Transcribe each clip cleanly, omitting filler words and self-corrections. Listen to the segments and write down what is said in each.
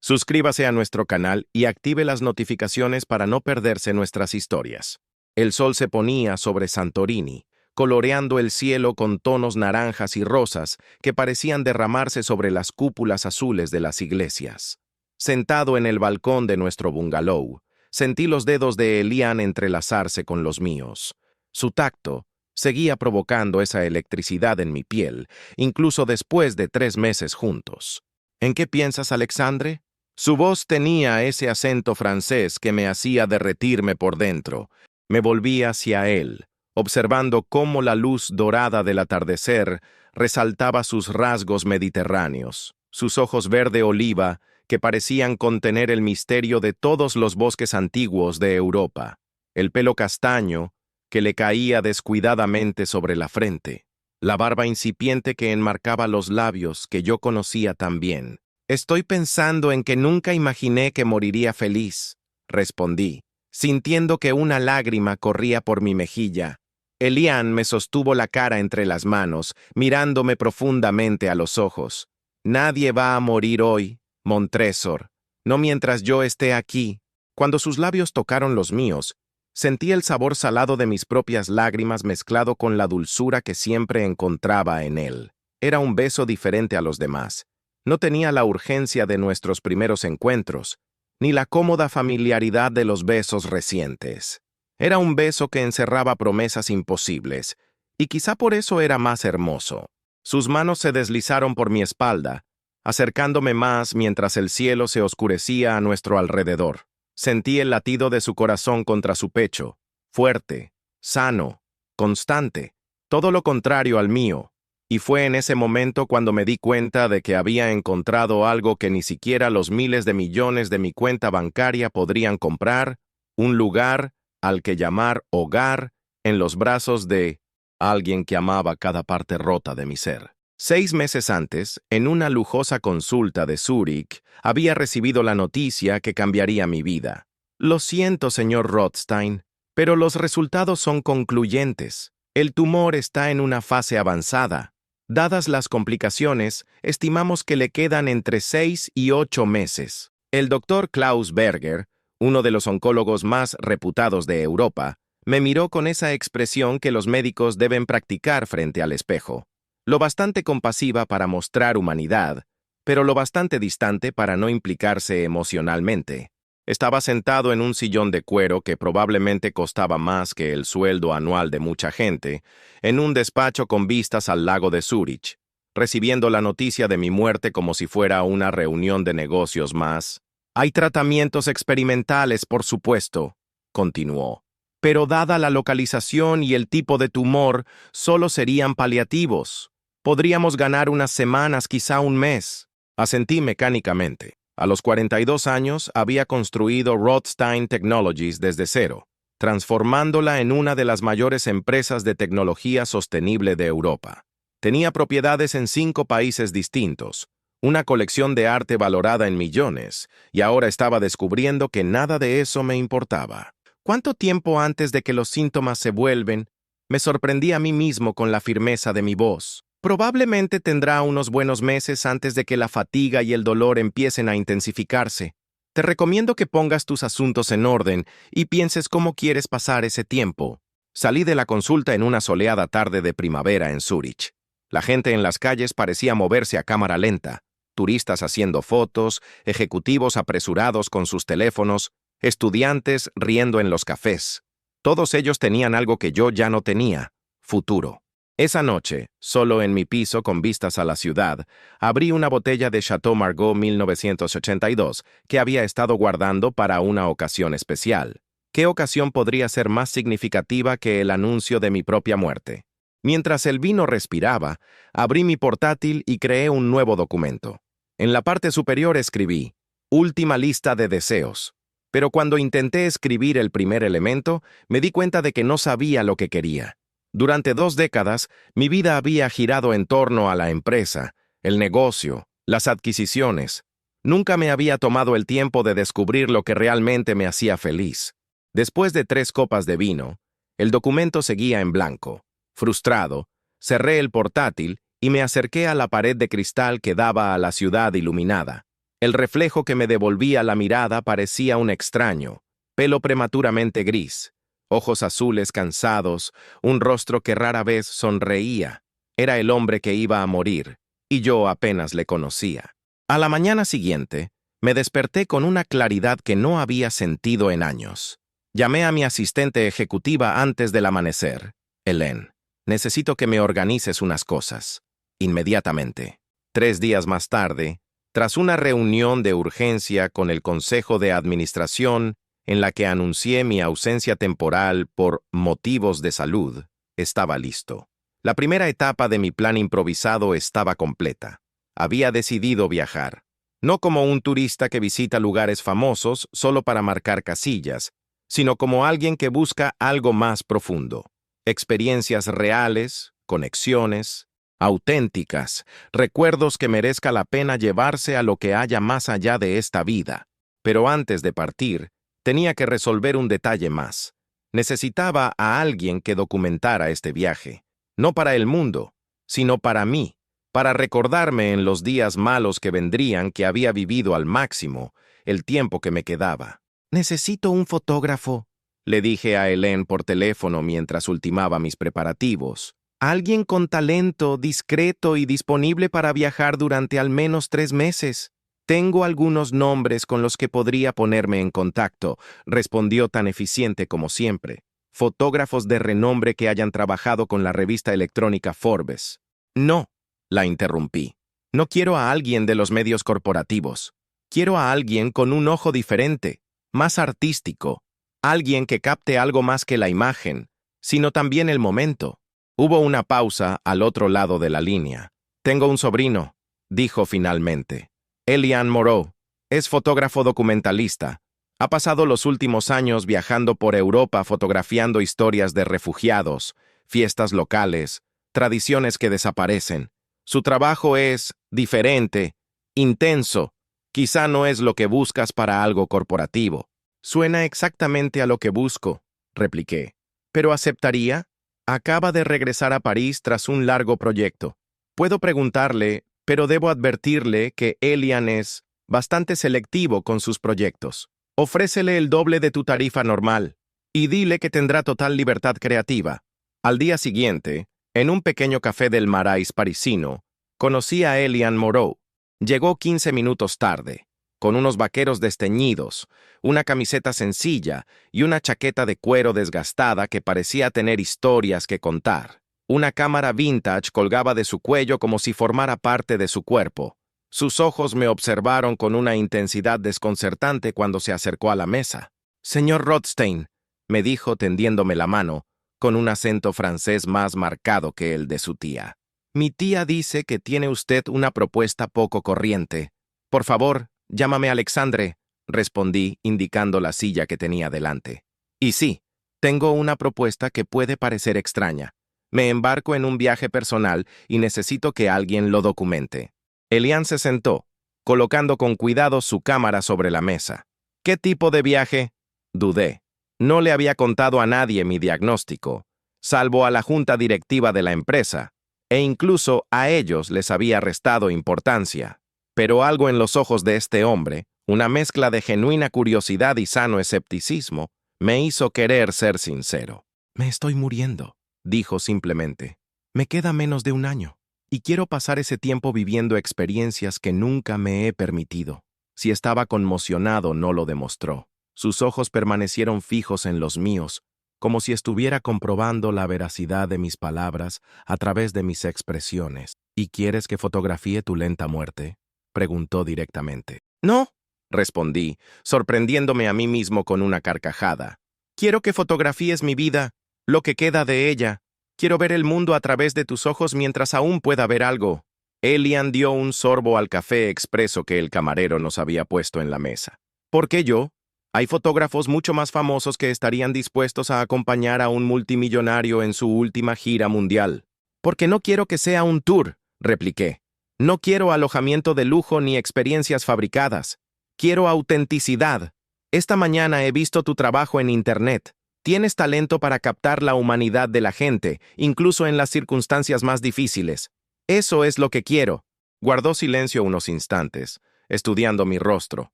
Suscríbase a nuestro canal y active las notificaciones para no perderse nuestras historias. El sol se ponía sobre Santorini, coloreando el cielo con tonos naranjas y rosas que parecían derramarse sobre las cúpulas azules de las iglesias. Sentado en el balcón de nuestro bungalow, sentí los dedos de Elian entrelazarse con los míos. Su tacto seguía provocando esa electricidad en mi piel, incluso después de 3 meses juntos. ¿En qué piensas, Alexandre? Su voz tenía ese acento francés que me hacía derretirme por dentro. Me volví hacia él, observando cómo la luz dorada del atardecer resaltaba sus rasgos mediterráneos, sus ojos verde oliva que parecían contener el misterio de todos los bosques antiguos de Europa, el pelo castaño que le caía descuidadamente sobre la frente, la barba incipiente que enmarcaba los labios que yo conocía tan bien. Estoy pensando en que nunca imaginé que moriría feliz, respondí, sintiendo que una lágrima corría por mi mejilla. Elian me sostuvo la cara entre las manos, mirándome profundamente a los ojos. Nadie va a morir hoy, Montresor, no mientras yo esté aquí. Cuando sus labios tocaron los míos, sentí el sabor salado de mis propias lágrimas mezclado con la dulzura que siempre encontraba en él. Era un beso diferente a los demás. No tenía la urgencia de nuestros primeros encuentros, ni la cómoda familiaridad de los besos recientes. Era un beso que encerraba promesas imposibles, y quizá por eso era más hermoso. Sus manos se deslizaron por mi espalda, acercándome más mientras el cielo se oscurecía a nuestro alrededor. Sentí el latido de su corazón contra su pecho, fuerte, sano, constante, todo lo contrario al mío. Y fue en ese momento cuando me di cuenta de que había encontrado algo que ni siquiera los miles de millones de mi cuenta bancaria podrían comprar, un lugar al que llamar hogar en los brazos de alguien que amaba cada parte rota de mi ser. 6 meses antes, en una lujosa consulta de Zúrich, había recibido la noticia que cambiaría mi vida. Lo siento, señor Rothstein, pero los resultados son concluyentes. El tumor está en una fase avanzada. Dadas las complicaciones, estimamos que le quedan entre 6 y 8 meses. El doctor Klaus Berger, uno de los oncólogos más reputados de Europa, me miró con esa expresión que los médicos deben practicar frente al espejo. Lo bastante compasiva para mostrar humanidad, pero lo bastante distante para no implicarse emocionalmente. Estaba sentado en un sillón de cuero que probablemente costaba más que el sueldo anual de mucha gente, en un despacho con vistas al lago de Zúrich, recibiendo la noticia de mi muerte como si fuera una reunión de negocios más. Hay tratamientos experimentales, por supuesto, continuó, pero dada la localización y el tipo de tumor, solo serían paliativos. Podríamos ganar unas semanas, quizá un mes. Asentí mecánicamente. A los 42 años había construido Rothstein Technologies desde cero, transformándola en una de las mayores empresas de tecnología sostenible de Europa. Tenía propiedades en 5 países distintos, una colección de arte valorada en millones, y ahora estaba descubriendo que nada de eso me importaba. ¿Cuánto tiempo antes de que los síntomas se vuelven? Me sorprendí a mí mismo con la firmeza de mi voz. Probablemente tendrá unos buenos meses antes de que la fatiga y el dolor empiecen a intensificarse. Te recomiendo que pongas tus asuntos en orden y pienses cómo quieres pasar ese tiempo. Salí de la consulta en una soleada tarde de primavera en Zúrich. La gente en las calles parecía moverse a cámara lenta. Turistas haciendo fotos, ejecutivos apresurados con sus teléfonos, estudiantes riendo en los cafés. Todos ellos tenían algo que yo ya no tenía: futuro. Esa noche, solo en mi piso con vistas a la ciudad, abrí una botella de Chateau Margaux 1982 que había estado guardando para una ocasión especial. ¿Qué ocasión podría ser más significativa que el anuncio de mi propia muerte? Mientras el vino respiraba, abrí mi portátil y creé un nuevo documento. En la parte superior escribí: última lista de deseos. Pero cuando intenté escribir el primer elemento, me di cuenta de que no sabía lo que quería. Durante 2 décadas, mi vida había girado en torno a la empresa, el negocio, las adquisiciones. Nunca me había tomado el tiempo de descubrir lo que realmente me hacía feliz. Después de 3 copas de vino, el documento seguía en blanco. Frustrado, cerré el portátil y me acerqué a la pared de cristal que daba a la ciudad iluminada. El reflejo que me devolvía la mirada parecía un extraño, pelo prematuramente gris, ojos azules cansados, un rostro que rara vez sonreía. Era el hombre que iba a morir, y yo apenas le conocía. A la mañana siguiente, me desperté con una claridad que no había sentido en años. Llamé a mi asistente ejecutiva antes del amanecer. Hélène, necesito que me organices unas cosas. Inmediatamente. 3 días más tarde, tras una reunión de urgencia con el Consejo de Administración, en la que anuncié mi ausencia temporal por motivos de salud, estaba listo. La primera etapa de mi plan improvisado estaba completa. Había decidido viajar. No como un turista que visita lugares famosos solo para marcar casillas, sino como alguien que busca algo más profundo. Experiencias reales, conexiones, auténticas, recuerdos que merezca la pena llevarse a lo que haya más allá de esta vida. Pero antes de partir, tenía que resolver un detalle más. Necesitaba a alguien que documentara este viaje, no para el mundo, sino para mí, para recordarme en los días malos que vendrían que había vivido al máximo el tiempo que me quedaba. «Necesito un fotógrafo», le dije a Hélène por teléfono mientras ultimaba mis preparativos. «Alguien con talento, discreto y disponible para viajar durante al menos 3 meses. Tengo algunos nombres con los que podría ponerme en contacto», respondió tan eficiente como siempre. «Fotógrafos de renombre que hayan trabajado con la revista electrónica Forbes». «No», la interrumpí. «No quiero a alguien de los medios corporativos. Quiero a alguien con un ojo diferente, más artístico, alguien que capte algo más que la imagen, sino también el momento». Hubo una pausa al otro lado de la línea. «Tengo un sobrino», dijo finalmente. «Elian Moreau. Es fotógrafo documentalista. Ha pasado los últimos años viajando por Europa fotografiando historias de refugiados, fiestas locales, tradiciones que desaparecen. Su trabajo es diferente, intenso. Quizá no es lo que buscas para algo corporativo». «Suena exactamente a lo que busco», repliqué. «¿Pero aceptaría? Acaba de regresar a París tras un largo proyecto. Puedo preguntarle, pero debo advertirle que Elian es bastante selectivo con sus proyectos. Ofrécele el doble de tu tarifa normal y dile que tendrá total libertad creativa». Al día siguiente, en un pequeño café del Marais parisino, conocí a Elian Moreau. Llegó 15 minutos tarde, con unos vaqueros desteñidos, una camiseta sencilla y una chaqueta de cuero desgastada que parecía tener historias que contar. Una cámara vintage colgaba de su cuello como si formara parte de su cuerpo. Sus ojos me observaron con una intensidad desconcertante cuando se acercó a la mesa. «Señor Rothstein», me dijo tendiéndome la mano, con un acento francés más marcado que el de su tía. «Mi tía dice que tiene usted una propuesta poco corriente. Por favor, llámame Alexandre», respondí, indicando la silla que tenía delante. «Y sí, tengo una propuesta que puede parecer extraña. Me embarco en un viaje personal y necesito que alguien lo documente». Elian se sentó, colocando con cuidado su cámara sobre la mesa. «¿Qué tipo de viaje?», dudé. No le había contado a nadie mi diagnóstico, salvo a la junta directiva de la empresa, e incluso a ellos les había restado importancia. Pero algo en los ojos de este hombre, una mezcla de genuina curiosidad y sano escepticismo, me hizo querer ser sincero. «Me estoy muriendo», dijo simplemente. «Me queda menos de un año, y quiero pasar ese tiempo viviendo experiencias que nunca me he permitido». Si estaba conmocionado, no lo demostró. Sus ojos permanecieron fijos en los míos, como si estuviera comprobando la veracidad de mis palabras a través de mis expresiones. «¿Y quieres que fotografíe tu lenta muerte?», preguntó directamente. «No», respondí, sorprendiéndome a mí mismo con una carcajada. «Quiero que fotografíes mi vida, lo que queda de ella. Quiero ver el mundo a través de tus ojos mientras aún pueda ver algo». Elian dio un sorbo al café expreso que el camarero nos había puesto en la mesa. «¿Por qué yo? Hay fotógrafos mucho más famosos que estarían dispuestos a acompañar a un multimillonario en su última gira mundial». «Porque no quiero que sea un tour», repliqué. «No quiero alojamiento de lujo ni experiencias fabricadas. Quiero autenticidad. Esta mañana he visto tu trabajo en Internet. Tienes talento para captar la humanidad de la gente, incluso en las circunstancias más difíciles. Eso es lo que quiero». Guardó silencio unos instantes, estudiando mi rostro.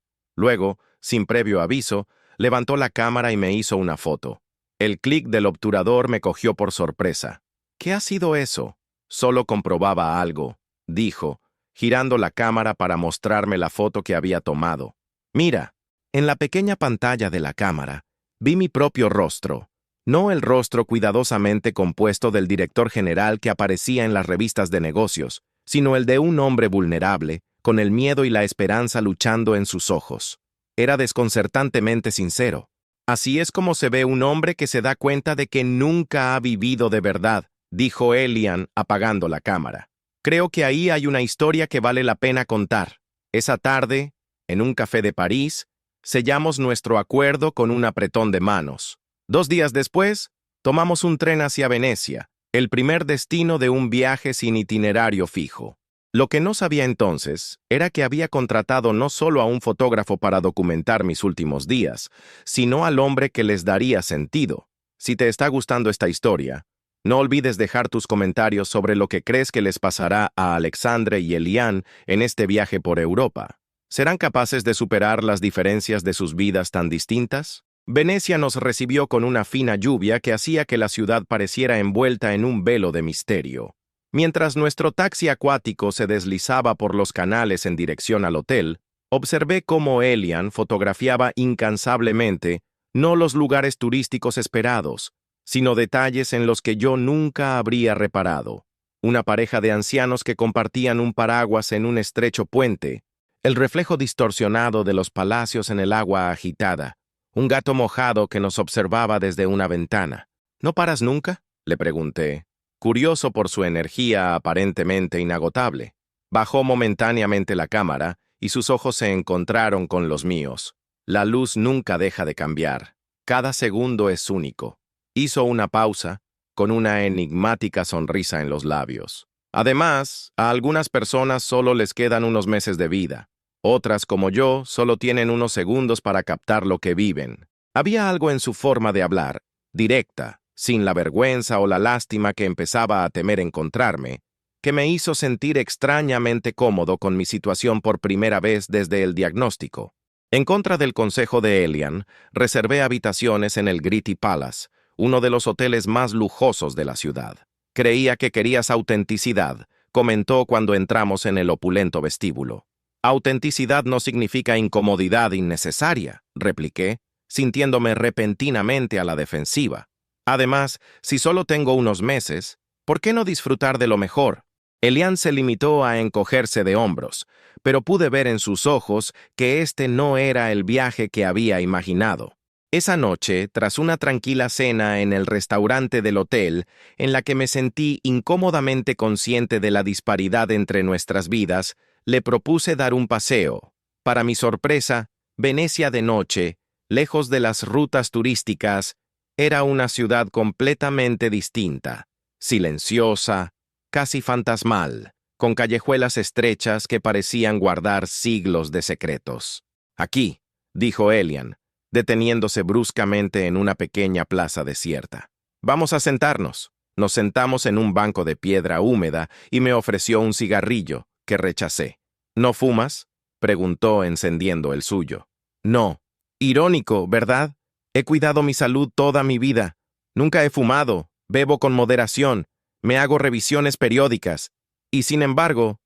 Luego, sin previo aviso, levantó la cámara y me hizo una foto. El clic del obturador me cogió por sorpresa. ¿Qué ha sido eso? Solo comprobaba algo, dijo, girando la cámara para mostrarme la foto que había tomado. Mira, en la pequeña pantalla de la cámara, vi mi propio rostro, no el rostro cuidadosamente compuesto del director general que aparecía en las revistas de negocios, sino el de un hombre vulnerable, con el miedo y la esperanza luchando en sus ojos. Era desconcertantemente sincero. Así es como se ve un hombre que se da cuenta de que nunca ha vivido de verdad, dijo Elian apagando la cámara. Creo que ahí hay una historia que vale la pena contar. Esa tarde, en un café de París, sellamos nuestro acuerdo con un apretón de manos. 2 días después, tomamos un tren hacia Venecia, el primer destino de un viaje sin itinerario fijo. Lo que no sabía entonces era que había contratado no solo a un fotógrafo para documentar mis últimos días, sino al hombre que les daría sentido. Si te está gustando esta historia, no olvides dejar tus comentarios sobre lo que crees que les pasará a Alexandre y Elian en este viaje por Europa. ¿Serán capaces de superar las diferencias de sus vidas tan distintas? Venecia nos recibió con una fina lluvia que hacía que la ciudad pareciera envuelta en un velo de misterio. Mientras nuestro taxi acuático se deslizaba por los canales en dirección al hotel, observé cómo Elian fotografiaba incansablemente no los lugares turísticos esperados, sino detalles en los que yo nunca habría reparado. Una pareja de ancianos que compartían un paraguas en un estrecho puente, el reflejo distorsionado de los palacios en el agua agitada, un gato mojado que nos observaba desde una ventana. ¿No paras nunca?, le pregunté, curioso por su energía aparentemente inagotable. Bajó momentáneamente la cámara y sus ojos se encontraron con los míos. La luz nunca deja de cambiar. Cada segundo es único. Hizo una pausa, con una enigmática sonrisa en los labios. Además, a algunas personas solo les quedan unos meses de vida. Otras, como yo, solo tienen unos segundos para captar lo que viven. Había algo en su forma de hablar, directa, sin la vergüenza o la lástima que empezaba a temer encontrarme, que me hizo sentir extrañamente cómodo con mi situación por primera vez desde el diagnóstico. En contra del consejo de Elian, reservé habitaciones en el Gritti Palace, uno de los hoteles más lujosos de la ciudad. Creía que querías autenticidad, comentó cuando entramos en el opulento vestíbulo. Autenticidad no significa incomodidad innecesaria, repliqué, sintiéndome repentinamente a la defensiva. Además, si solo tengo unos meses, ¿por qué no disfrutar de lo mejor? Elian se limitó a encogerse de hombros, pero pude ver en sus ojos que este no era el viaje que había imaginado. Esa noche, tras una tranquila cena en el restaurante del hotel, en la que me sentí incómodamente consciente de la disparidad entre nuestras vidas, le propuse dar un paseo. Para mi sorpresa, Venecia de noche, lejos de las rutas turísticas, era una ciudad completamente distinta, silenciosa, casi fantasmal, con callejuelas estrechas que parecían guardar siglos de secretos. Aquí, dijo Elian, deteniéndose bruscamente en una pequeña plaza desierta. Vamos a sentarnos. Nos sentamos en un banco de piedra húmeda y me ofreció un cigarrillo, que rechacé. ¿No fumas?, preguntó encendiendo el suyo. No. Irónico, ¿verdad? He cuidado mi salud toda mi vida. Nunca he fumado, bebo con moderación, me hago revisiones periódicas. Y sin embargo,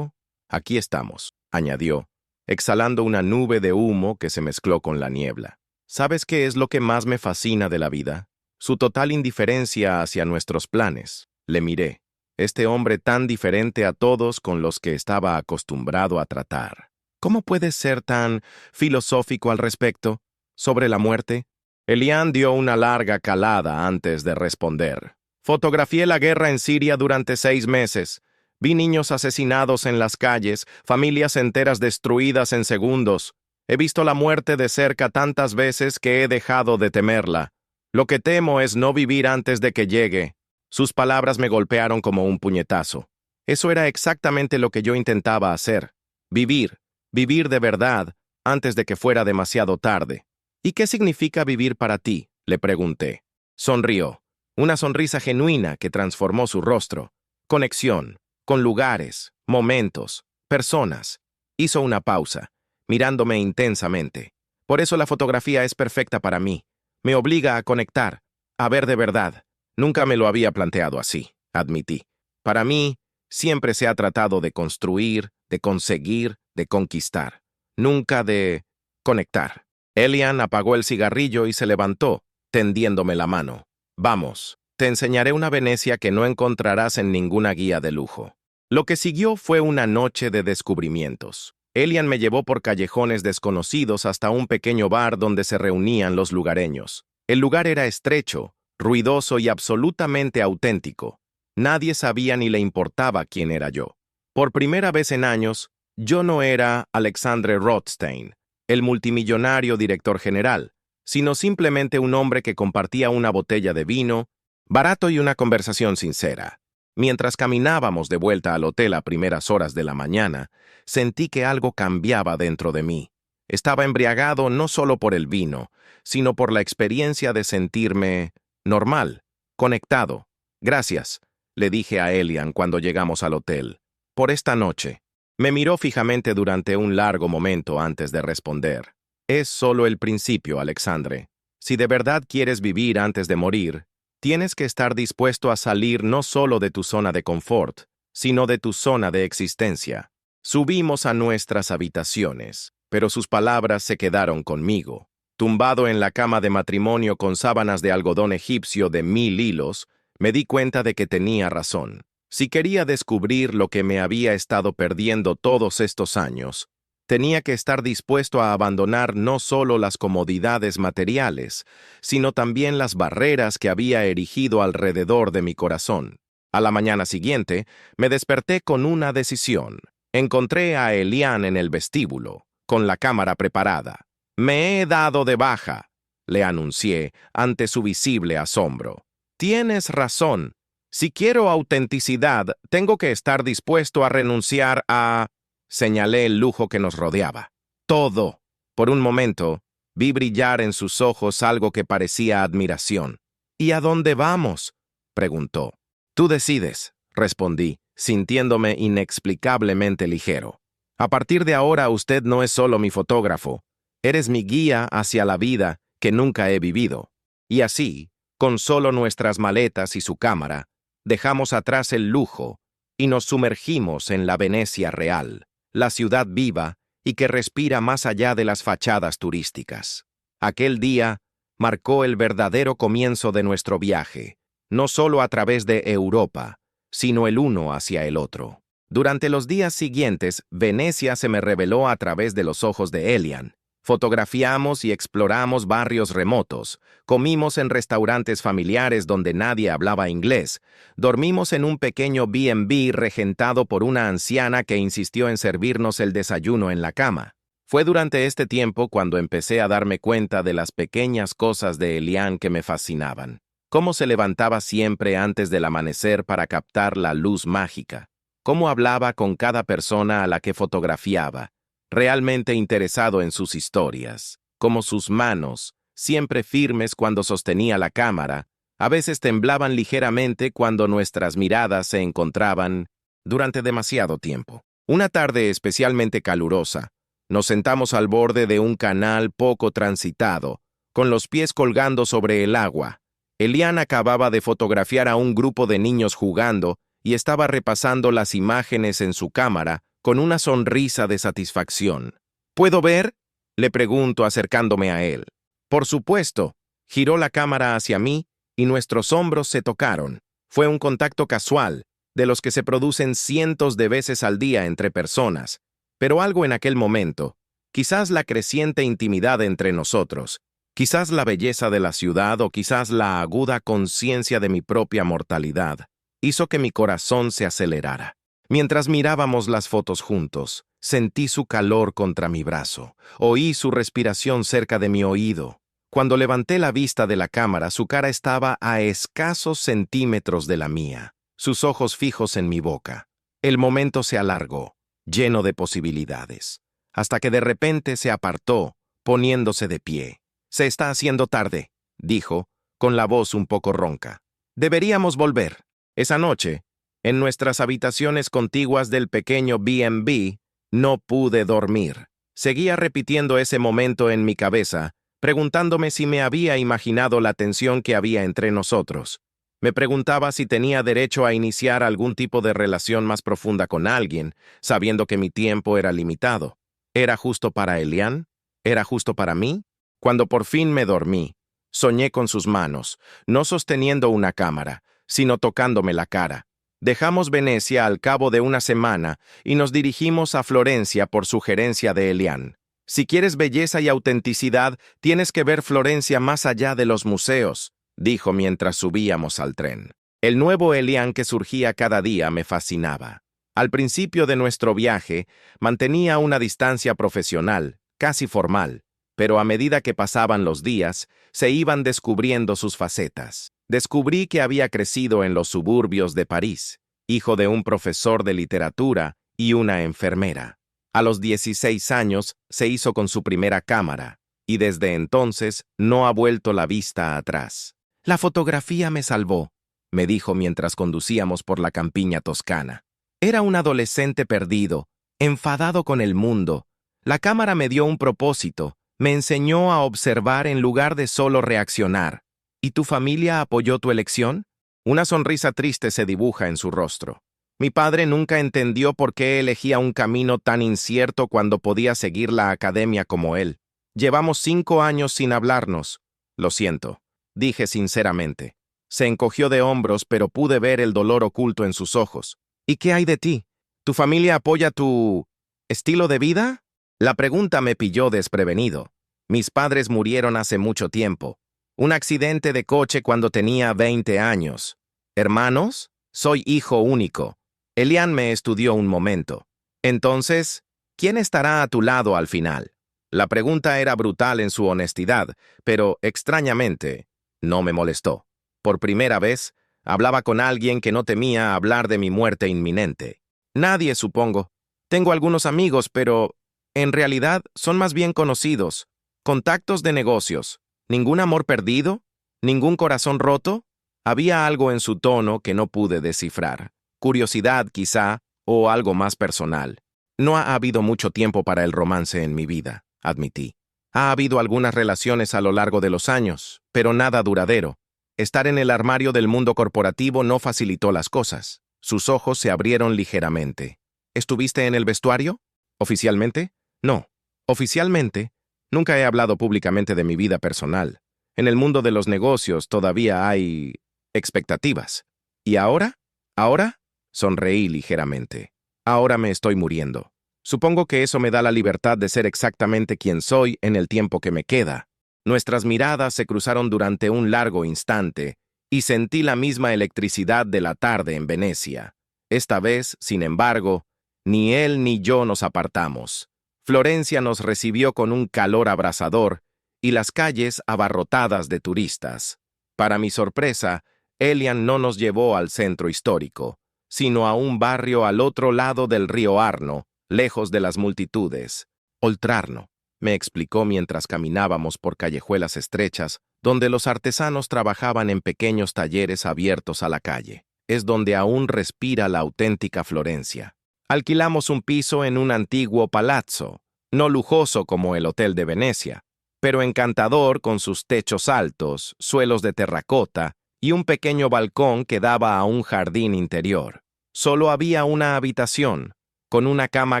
aquí estamos, añadió, exhalando una nube de humo que se mezcló con la niebla. ¿Sabes qué es lo que más me fascina de la vida? Su total indiferencia hacia nuestros planes. Le miré. Este hombre tan diferente a todos con los que estaba acostumbrado a tratar. ¿Cómo puedes ser tan filosófico al respecto? ¿Sobre la muerte? Elian dio una larga calada antes de responder. Fotografié la guerra en Siria durante 6 meses. Vi niños asesinados en las calles, familias enteras destruidas en segundos. He visto la muerte de cerca tantas veces que he dejado de temerla. Lo que temo es no vivir antes de que llegue. Sus palabras me golpearon como un puñetazo. Eso era exactamente lo que yo intentaba hacer. Vivir de verdad, antes de que fuera demasiado tarde. ¿Y qué significa vivir para ti?, le pregunté. Sonrió. Una sonrisa genuina que transformó su rostro. Conexión, con lugares, momentos, personas. Hizo una pausa, mirándome intensamente. Por eso la fotografía es perfecta para mí. Me obliga a conectar, a ver de verdad. Nunca me lo había planteado así, admití. Para mí, siempre se ha tratado de construir, de conseguir, de conquistar. Nunca de conectar. Elian apagó el cigarrillo y se levantó, tendiéndome la mano. Vamos, te enseñaré una Venecia que no encontrarás en ninguna guía de lujo. Lo que siguió fue una noche de descubrimientos. Elian me llevó por callejones desconocidos hasta un pequeño bar donde se reunían los lugareños. El lugar era estrecho, ruidoso y absolutamente auténtico. Nadie sabía ni le importaba quién era yo. Por primera vez en años, yo no era Alexandre Rothstein, el multimillonario director general, sino simplemente un hombre que compartía una botella de vino, barato y una conversación sincera. Mientras caminábamos de vuelta al hotel a primeras horas de la mañana, sentí que algo cambiaba dentro de mí. Estaba embriagado no solo por el vino, sino por la experiencia de sentirme normal, conectado. Gracias, le dije a Elian cuando llegamos al hotel, por esta noche. Me miró fijamente durante un largo momento antes de responder. Es solo el principio, Alexandre. Si de verdad quieres vivir antes de morir, tienes que estar dispuesto a salir no solo de tu zona de confort, sino de tu zona de existencia. Subimos a nuestras habitaciones, pero sus palabras se quedaron conmigo. Tumbado en la cama de matrimonio con sábanas de algodón egipcio de 1000 hilos, me di cuenta de que tenía razón. Si quería descubrir lo que me había estado perdiendo todos estos años, tenía que estar dispuesto a abandonar no solo las comodidades materiales, sino también las barreras que había erigido alrededor de mi corazón. A la mañana siguiente, me desperté con una decisión. Encontré a Elian en el vestíbulo, con la cámara preparada. «Me he dado de baja», le anuncié ante su visible asombro. «Tienes razón. Si quiero autenticidad, tengo que estar dispuesto a renunciar a...» Señalé el lujo que nos rodeaba. Todo. Por un momento, vi brillar en sus ojos algo que parecía admiración. «¿Y a dónde vamos?», preguntó. «Tú decides», respondí, sintiéndome inexplicablemente ligero. «A partir de ahora usted no es solo mi fotógrafo. Eres mi guía hacia la vida que nunca he vivido». Y así, con solo nuestras maletas y su cámara, dejamos atrás el lujo y nos sumergimos en la Venecia real, la ciudad viva y que respira más allá de las fachadas turísticas. Aquel día marcó el verdadero comienzo de nuestro viaje, no solo a través de Europa, sino el uno hacia el otro. Durante los días siguientes, Venecia se me reveló a través de los ojos de Elian. Fotografiamos y exploramos barrios remotos, comimos en restaurantes familiares donde nadie hablaba inglés, dormimos en un pequeño B&B regentado por una anciana que insistió en servirnos el desayuno en la cama. Fue durante este tiempo cuando empecé a darme cuenta de las pequeñas cosas de Elian que me fascinaban. Cómo se levantaba siempre antes del amanecer para captar la luz mágica. Cómo hablaba con cada persona a la que fotografiaba, realmente interesado en sus historias, como sus manos, siempre firmes cuando sostenía la cámara, a veces temblaban ligeramente cuando nuestras miradas se encontraban durante demasiado tiempo. Una tarde especialmente calurosa, nos sentamos al borde de un canal poco transitado, con los pies colgando sobre el agua. Elian acababa de fotografiar a un grupo de niños jugando y estaba repasando las imágenes en su cámara, con una sonrisa de satisfacción. ¿Puedo ver?, le pregunto acercándome a él. Por supuesto. Giró la cámara hacia mí y nuestros hombros se tocaron. Fue un contacto casual, de los que se producen cientos de veces al día entre personas. Pero algo en aquel momento, quizás la creciente intimidad entre nosotros, quizás la belleza de la ciudad o quizás la aguda conciencia de mi propia mortalidad, hizo que mi corazón se acelerara. Mientras mirábamos las fotos juntos, sentí su calor contra mi brazo, oí su respiración cerca de mi oído. Cuando levanté la vista de la cámara, su cara estaba a escasos centímetros de la mía, sus ojos fijos en mi boca. El momento se alargó, lleno de posibilidades, hasta que de repente se apartó, poniéndose de pie. «Se está haciendo tarde», dijo, con la voz un poco ronca. «Deberíamos volver». Esa noche, en nuestras habitaciones contiguas del pequeño B&B, No pude dormir. Seguía repitiendo ese momento en mi cabeza, preguntándome si me había imaginado la tensión que había entre nosotros. Me preguntaba si tenía derecho a iniciar algún tipo de relación más profunda con alguien, sabiendo que mi tiempo era limitado. ¿Era justo para Elian? ¿Era justo para mí? Cuando por fin me dormí, soñé con sus manos, no sosteniendo una cámara, sino tocándome la cara. Dejamos Venecia al cabo de una semana y nos dirigimos a Florencia por sugerencia de Elian. Si quieres belleza y autenticidad, tienes que ver Florencia más allá de los museos, dijo mientras subíamos al tren. El nuevo Elian que surgía cada día me fascinaba. Al principio de nuestro viaje, mantenía una distancia profesional, casi formal, pero a medida que pasaban los días, se iban descubriendo sus facetas. Descubrí que había crecido en los suburbios de París, hijo de un profesor de literatura y una enfermera. A los 16 años se hizo con su primera cámara, y desde entonces no ha vuelto la vista atrás. «La fotografía me salvó», me dijo mientras conducíamos por la campiña toscana. Era un adolescente perdido, enfadado con el mundo. La cámara me dio un propósito, me enseñó a observar en lugar de solo reaccionar. ¿Y tu familia apoyó tu elección? Una sonrisa triste se dibuja en su rostro. Mi padre nunca entendió por qué elegía un camino tan incierto cuando podía seguir la academia como él. Llevamos 5 años sin hablarnos. Lo siento, dije sinceramente. Se encogió de hombros, pero pude ver el dolor oculto en sus ojos. ¿Y qué hay de ti? ¿Tu familia apoya tu estilo de vida? La pregunta me pilló desprevenido. Mis padres murieron hace mucho tiempo. Un accidente de coche cuando tenía 20 años. ¿Hermanos? Soy hijo único. Elian me estudió un momento. Entonces, ¿quién estará a tu lado al final? La pregunta era brutal en su honestidad, pero, extrañamente, no me molestó. Por primera vez, hablaba con alguien que no temía hablar de mi muerte inminente. Nadie, supongo. Tengo algunos amigos, pero, en realidad, son más bien conocidos. Contactos de negocios. ¿Ningún amor perdido? ¿Ningún corazón roto? Había algo en su tono que no pude descifrar. Curiosidad, quizá, o algo más personal. No ha habido mucho tiempo para el romance en mi vida, admití. Ha habido algunas relaciones a lo largo de los años, pero nada duradero. Estar en el armario del mundo corporativo no facilitó las cosas. Sus ojos se abrieron ligeramente. ¿Estuviste en el vestuario? ¿Oficialmente? No. Oficialmente, nunca he hablado públicamente de mi vida personal. En el mundo de los negocios todavía hay expectativas. ¿Y ahora? ¿Ahora? Sonreí ligeramente. Ahora me estoy muriendo. Supongo que eso me da la libertad de ser exactamente quien soy en el tiempo que me queda. Nuestras miradas se cruzaron durante un largo instante y sentí la misma electricidad de la tarde en Venecia. Esta vez, sin embargo, ni él ni yo nos apartamos. Florencia nos recibió con un calor abrasador y las calles abarrotadas de turistas. Para mi sorpresa, Elian no nos llevó al centro histórico, sino a un barrio al otro lado del río Arno, lejos de las multitudes. Oltrarno, me explicó mientras caminábamos por callejuelas estrechas, donde los artesanos trabajaban en pequeños talleres abiertos a la calle. Es donde aún respira la auténtica Florencia. Alquilamos un piso en un antiguo palazzo, no lujoso como el Hotel de Venecia, pero encantador con sus techos altos, suelos de terracota y un pequeño balcón que daba a un jardín interior. Solo había una habitación, con una cama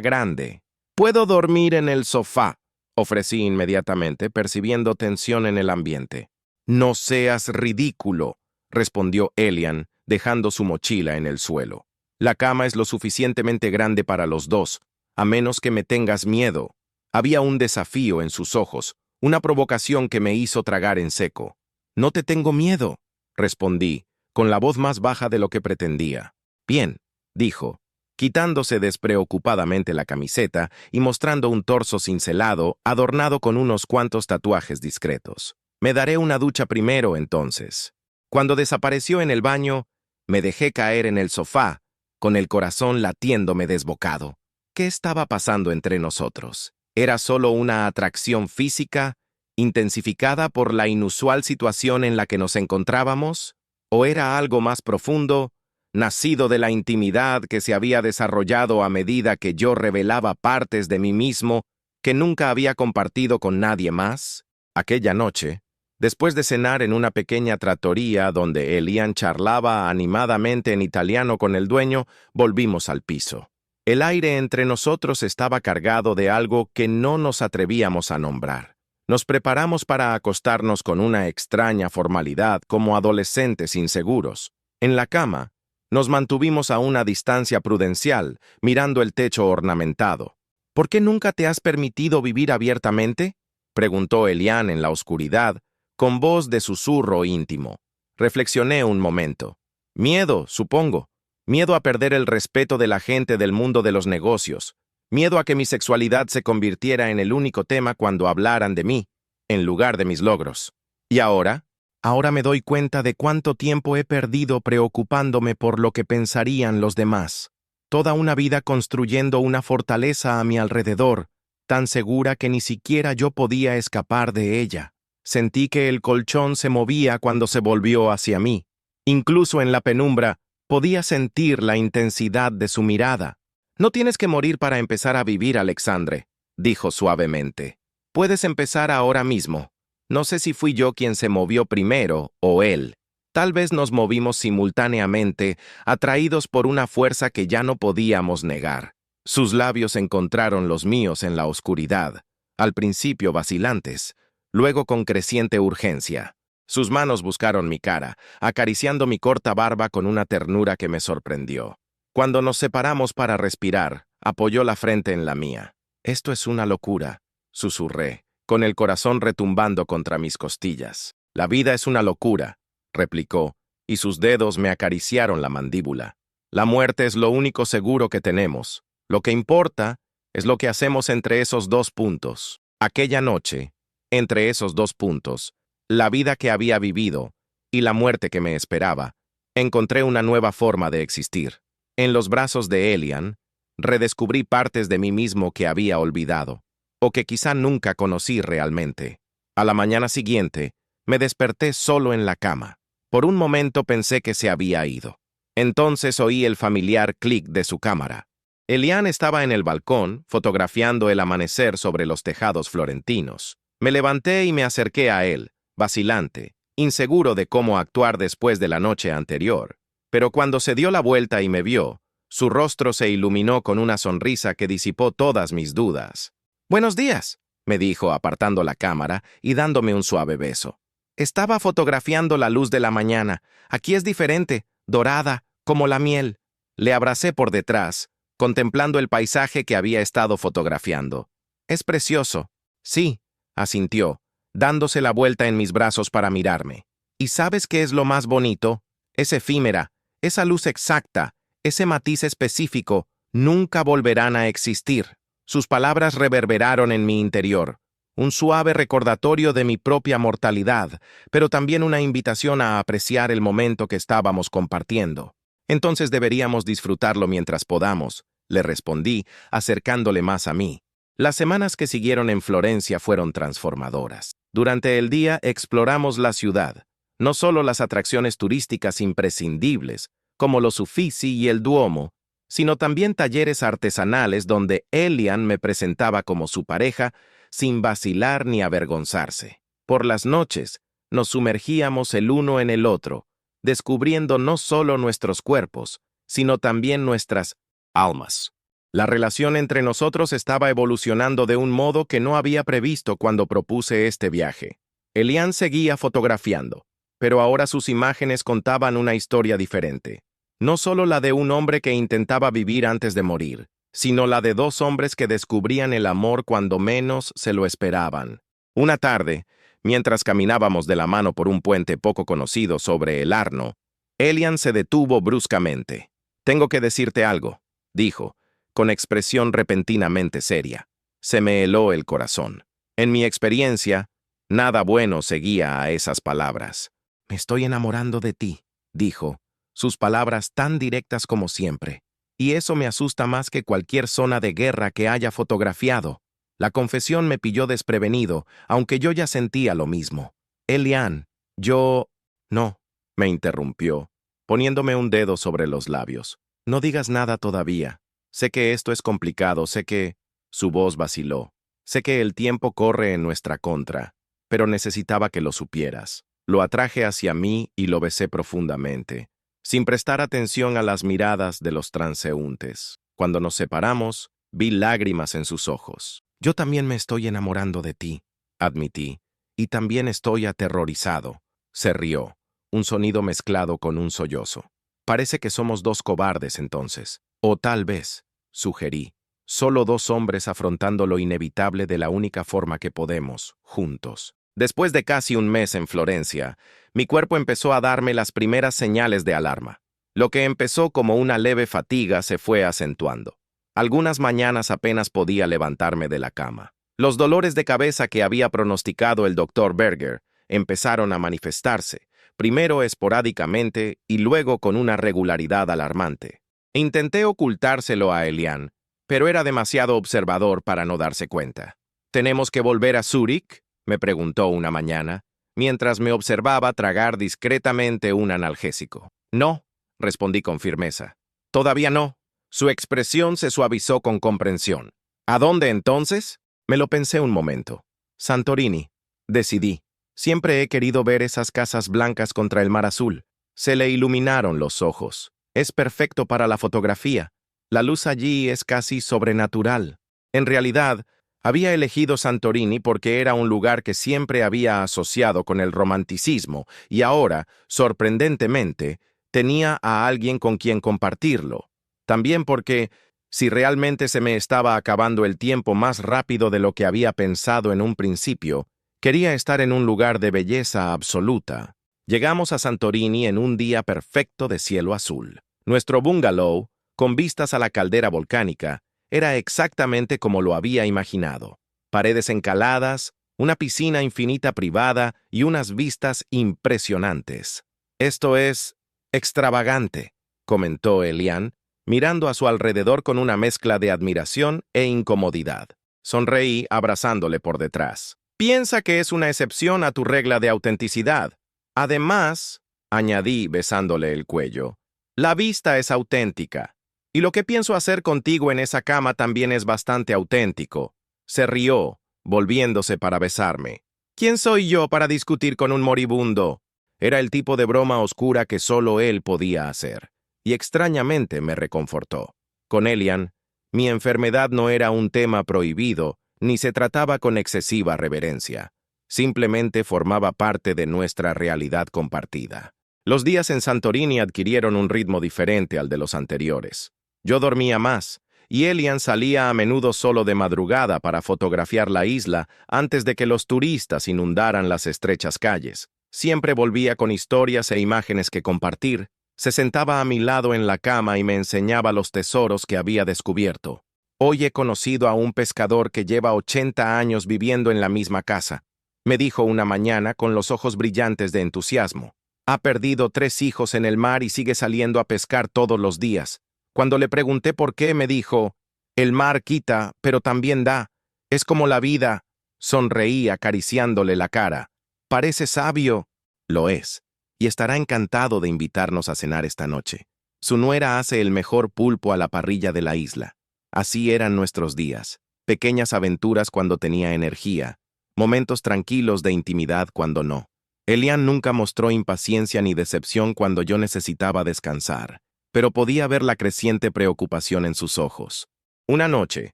grande. «Puedo dormir en el sofá», ofrecí inmediatamente, percibiendo tensión en el ambiente. «No seas ridículo», respondió Elian, dejando su mochila en el suelo. «La cama es lo suficientemente grande para los dos, a menos que me tengas miedo». Había un desafío en sus ojos, una provocación que me hizo tragar en seco. «No te tengo miedo», respondí, con la voz más baja de lo que pretendía. «Bien», dijo, quitándose despreocupadamente la camiseta y mostrando un torso cincelado adornado con unos cuantos tatuajes discretos. «Me daré una ducha primero, entonces». Cuando desapareció en el baño, me dejé caer en el sofá, con el corazón latiéndome desbocado. ¿Qué estaba pasando entre nosotros? ¿Era solo una atracción física, intensificada por la inusual situación en la que nos encontrábamos? ¿O era algo más profundo, nacido de la intimidad que se había desarrollado a medida que yo revelaba partes de mí mismo que nunca había compartido con nadie más. Aquella noche, después de cenar en una pequeña trattoria donde Elian charlaba animadamente en italiano con el dueño, volvimos al piso. El aire entre nosotros estaba cargado de algo que no nos atrevíamos a nombrar. Nos preparamos para acostarnos con una extraña formalidad como adolescentes inseguros. En la cama, nos mantuvimos a una distancia prudencial, mirando el techo ornamentado. ¿Por qué nunca te has permitido vivir abiertamente?, preguntó Elian en la oscuridad, con voz de susurro íntimo. Reflexioné un momento. Miedo, supongo. Miedo a perder el respeto de la gente del mundo de los negocios. Miedo a que mi sexualidad se convirtiera en el único tema cuando hablaran de mí, en lugar de mis logros. ¿Y ahora? Ahora me doy cuenta de cuánto tiempo he perdido preocupándome por lo que pensarían los demás. Toda una vida construyendo una fortaleza a mi alrededor, tan segura que ni siquiera yo podía escapar de ella. Sentí que el colchón se movía cuando se volvió hacia mí. Incluso en la penumbra, podía sentir la intensidad de su mirada. No tienes que morir para empezar a vivir, Alexandre, dijo suavemente. Puedes empezar ahora mismo. No sé si fui yo quien se movió primero o él. Tal vez nos movimos simultáneamente, atraídos por una fuerza que ya no podíamos negar. Sus labios encontraron los míos en la oscuridad, al principio vacilantes, luego con creciente urgencia. Sus manos buscaron mi cara, acariciando mi corta barba con una ternura que me sorprendió. Cuando nos separamos para respirar, apoyó la frente en la mía. «Esto es una locura», susurré, con el corazón retumbando contra mis costillas. «La vida es una locura», replicó, y sus dedos me acariciaron la mandíbula. «La muerte es lo único seguro que tenemos. Lo que importa es lo que hacemos entre esos dos puntos». Aquella noche, entre esos dos puntos, la vida que había vivido y la muerte que me esperaba, encontré una nueva forma de existir. En los brazos de Elian, redescubrí partes de mí mismo que había olvidado, o que quizá nunca conocí realmente. A la mañana siguiente, me desperté solo en la cama. Por un momento pensé que se había ido. Entonces oí el familiar clic de su cámara. Elian estaba en el balcón, fotografiando el amanecer sobre los tejados florentinos. Me levanté y me acerqué a él, vacilante, inseguro de cómo actuar después de la noche anterior. Pero cuando se dio la vuelta y me vio, su rostro se iluminó con una sonrisa que disipó todas mis dudas. «Buenos días», me dijo apartando la cámara y dándome un suave beso. «Estaba fotografiando la luz de la mañana. Aquí es diferente, dorada, como la miel». Le abracé por detrás, contemplando el paisaje que había estado fotografiando. «Es precioso». «Sí», asintió, dándose la vuelta en mis brazos para mirarme. «¿Y sabes qué es lo más bonito? Es efímera. Esa luz exacta, ese matiz específico, nunca volverán a existir». Sus palabras reverberaron en mi interior, un suave recordatorio de mi propia mortalidad, pero también una invitación a apreciar el momento que estábamos compartiendo. «Entonces deberíamos disfrutarlo mientras podamos», le respondí, acercándole más a mí. Las semanas que siguieron en Florencia fueron transformadoras. Durante el día exploramos la ciudad, no solo las atracciones turísticas imprescindibles, como los Uffizi y el Duomo, sino también talleres artesanales donde Elian me presentaba como su pareja sin vacilar ni avergonzarse. Por las noches, nos sumergíamos el uno en el otro, descubriendo no solo nuestros cuerpos, sino también nuestras almas. La relación entre nosotros estaba evolucionando de un modo que no había previsto cuando propuse este viaje. Elian seguía fotografiando, pero ahora sus imágenes contaban una historia diferente. No solo la de un hombre que intentaba vivir antes de morir, sino la de dos hombres que descubrían el amor cuando menos se lo esperaban. Una tarde, mientras caminábamos de la mano por un puente poco conocido sobre el Arno, Elian se detuvo bruscamente. «Tengo que decirte algo», dijo, con expresión repentinamente seria. Se me heló el corazón. En mi experiencia, nada bueno seguía a esas palabras. «Me estoy enamorando de ti», dijo, sus palabras tan directas como siempre. Y eso me asusta más que cualquier zona de guerra que haya fotografiado. La confesión me pilló desprevenido, aunque yo ya sentía lo mismo. «Elian, yo...» «No», me interrumpió. poniéndome un dedo sobre los labios. No digas nada todavía. Sé que esto es complicado, sé que... Su voz vaciló. Sé que el tiempo corre en nuestra contra, pero necesitaba que lo supieras. Lo atraje hacia mí y lo besé profundamente, sin prestar atención a las miradas de los transeúntes. Cuando nos separamos, vi lágrimas en sus ojos. Yo también me estoy enamorando de ti, admití, y también estoy aterrorizado. Se rió, un sonido mezclado con un sollozo. Parece que somos dos cobardes entonces. O tal vez, sugerí, solo dos hombres afrontando lo inevitable de la única forma que podemos, juntos. Después de casi un mes en Florencia, mi cuerpo empezó a darme las primeras señales de alarma. Lo que empezó como una leve fatiga se fue acentuando. Algunas mañanas apenas podía levantarme de la cama. Los dolores de cabeza que había pronosticado el doctor Berger empezaron a manifestarse, primero esporádicamente y luego con una regularidad alarmante. Intenté ocultárselo a Elian, pero era demasiado observador para no darse cuenta. ¿Tenemos que volver a Zúrich?, me preguntó una mañana, mientras me observaba tragar discretamente un analgésico. No, respondí con firmeza. Todavía no. Su expresión se suavizó con comprensión. ¿A dónde entonces? Me lo pensé un momento. Santorini. Decidí. Siempre he querido ver esas casas blancas contra el mar azul. Se le iluminaron los ojos. Es perfecto para la fotografía. La luz allí es casi sobrenatural. En realidad, había elegido Santorini porque era un lugar que siempre había asociado con el romanticismo y ahora, sorprendentemente, tenía a alguien con quien compartirlo. También porque, si realmente se me estaba acabando el tiempo más rápido de lo que había pensado en un principio, quería estar en un lugar de belleza absoluta. Llegamos a Santorini en un día perfecto de cielo azul. Nuestro bungalow, con vistas a la caldera volcánica, era exactamente como lo había imaginado. Paredes encaladas, una piscina infinita privada y unas vistas impresionantes. Esto es extravagante, comentó Elian, mirando a su alrededor con una mezcla de admiración e incomodidad. Sonreí abrazándole por detrás. Piensa que es una excepción a tu regla de autenticidad. Además, añadí besándole el cuello, la vista es auténtica. Y lo que pienso hacer contigo en esa cama también es bastante auténtico. Se rió, volviéndose para besarme. ¿Quién soy yo para discutir con un moribundo? Era el tipo de broma oscura que solo él podía hacer. Y extrañamente me reconfortó. Con Elian, mi enfermedad no era un tema prohibido, ni se trataba con excesiva reverencia. Simplemente formaba parte de nuestra realidad compartida. Los días en Santorini adquirieron un ritmo diferente al de los anteriores. Yo dormía más, y Elian salía a menudo solo de madrugada para fotografiar la isla antes de que los turistas inundaran las estrechas calles. Siempre volvía con historias e imágenes que compartir. Se sentaba a mi lado en la cama y me enseñaba los tesoros que había descubierto. Hoy he conocido a un pescador que lleva 80 años viviendo en la misma casa. Me dijo una mañana con los ojos brillantes de entusiasmo. Ha perdido 3 hijos en el mar y sigue saliendo a pescar todos los días. Cuando le pregunté por qué, me dijo, el mar quita, pero también da. Es como la vida. Sonreí acariciándole la cara. Parece sabio. Lo es. Y estará encantado de invitarnos a cenar esta noche. Su nuera hace el mejor pulpo a la parrilla de la isla. Así eran nuestros días. Pequeñas aventuras cuando tenía energía. Momentos tranquilos de intimidad cuando no. Elian nunca mostró impaciencia ni decepción cuando yo necesitaba descansar, pero podía ver la creciente preocupación en sus ojos. Una noche,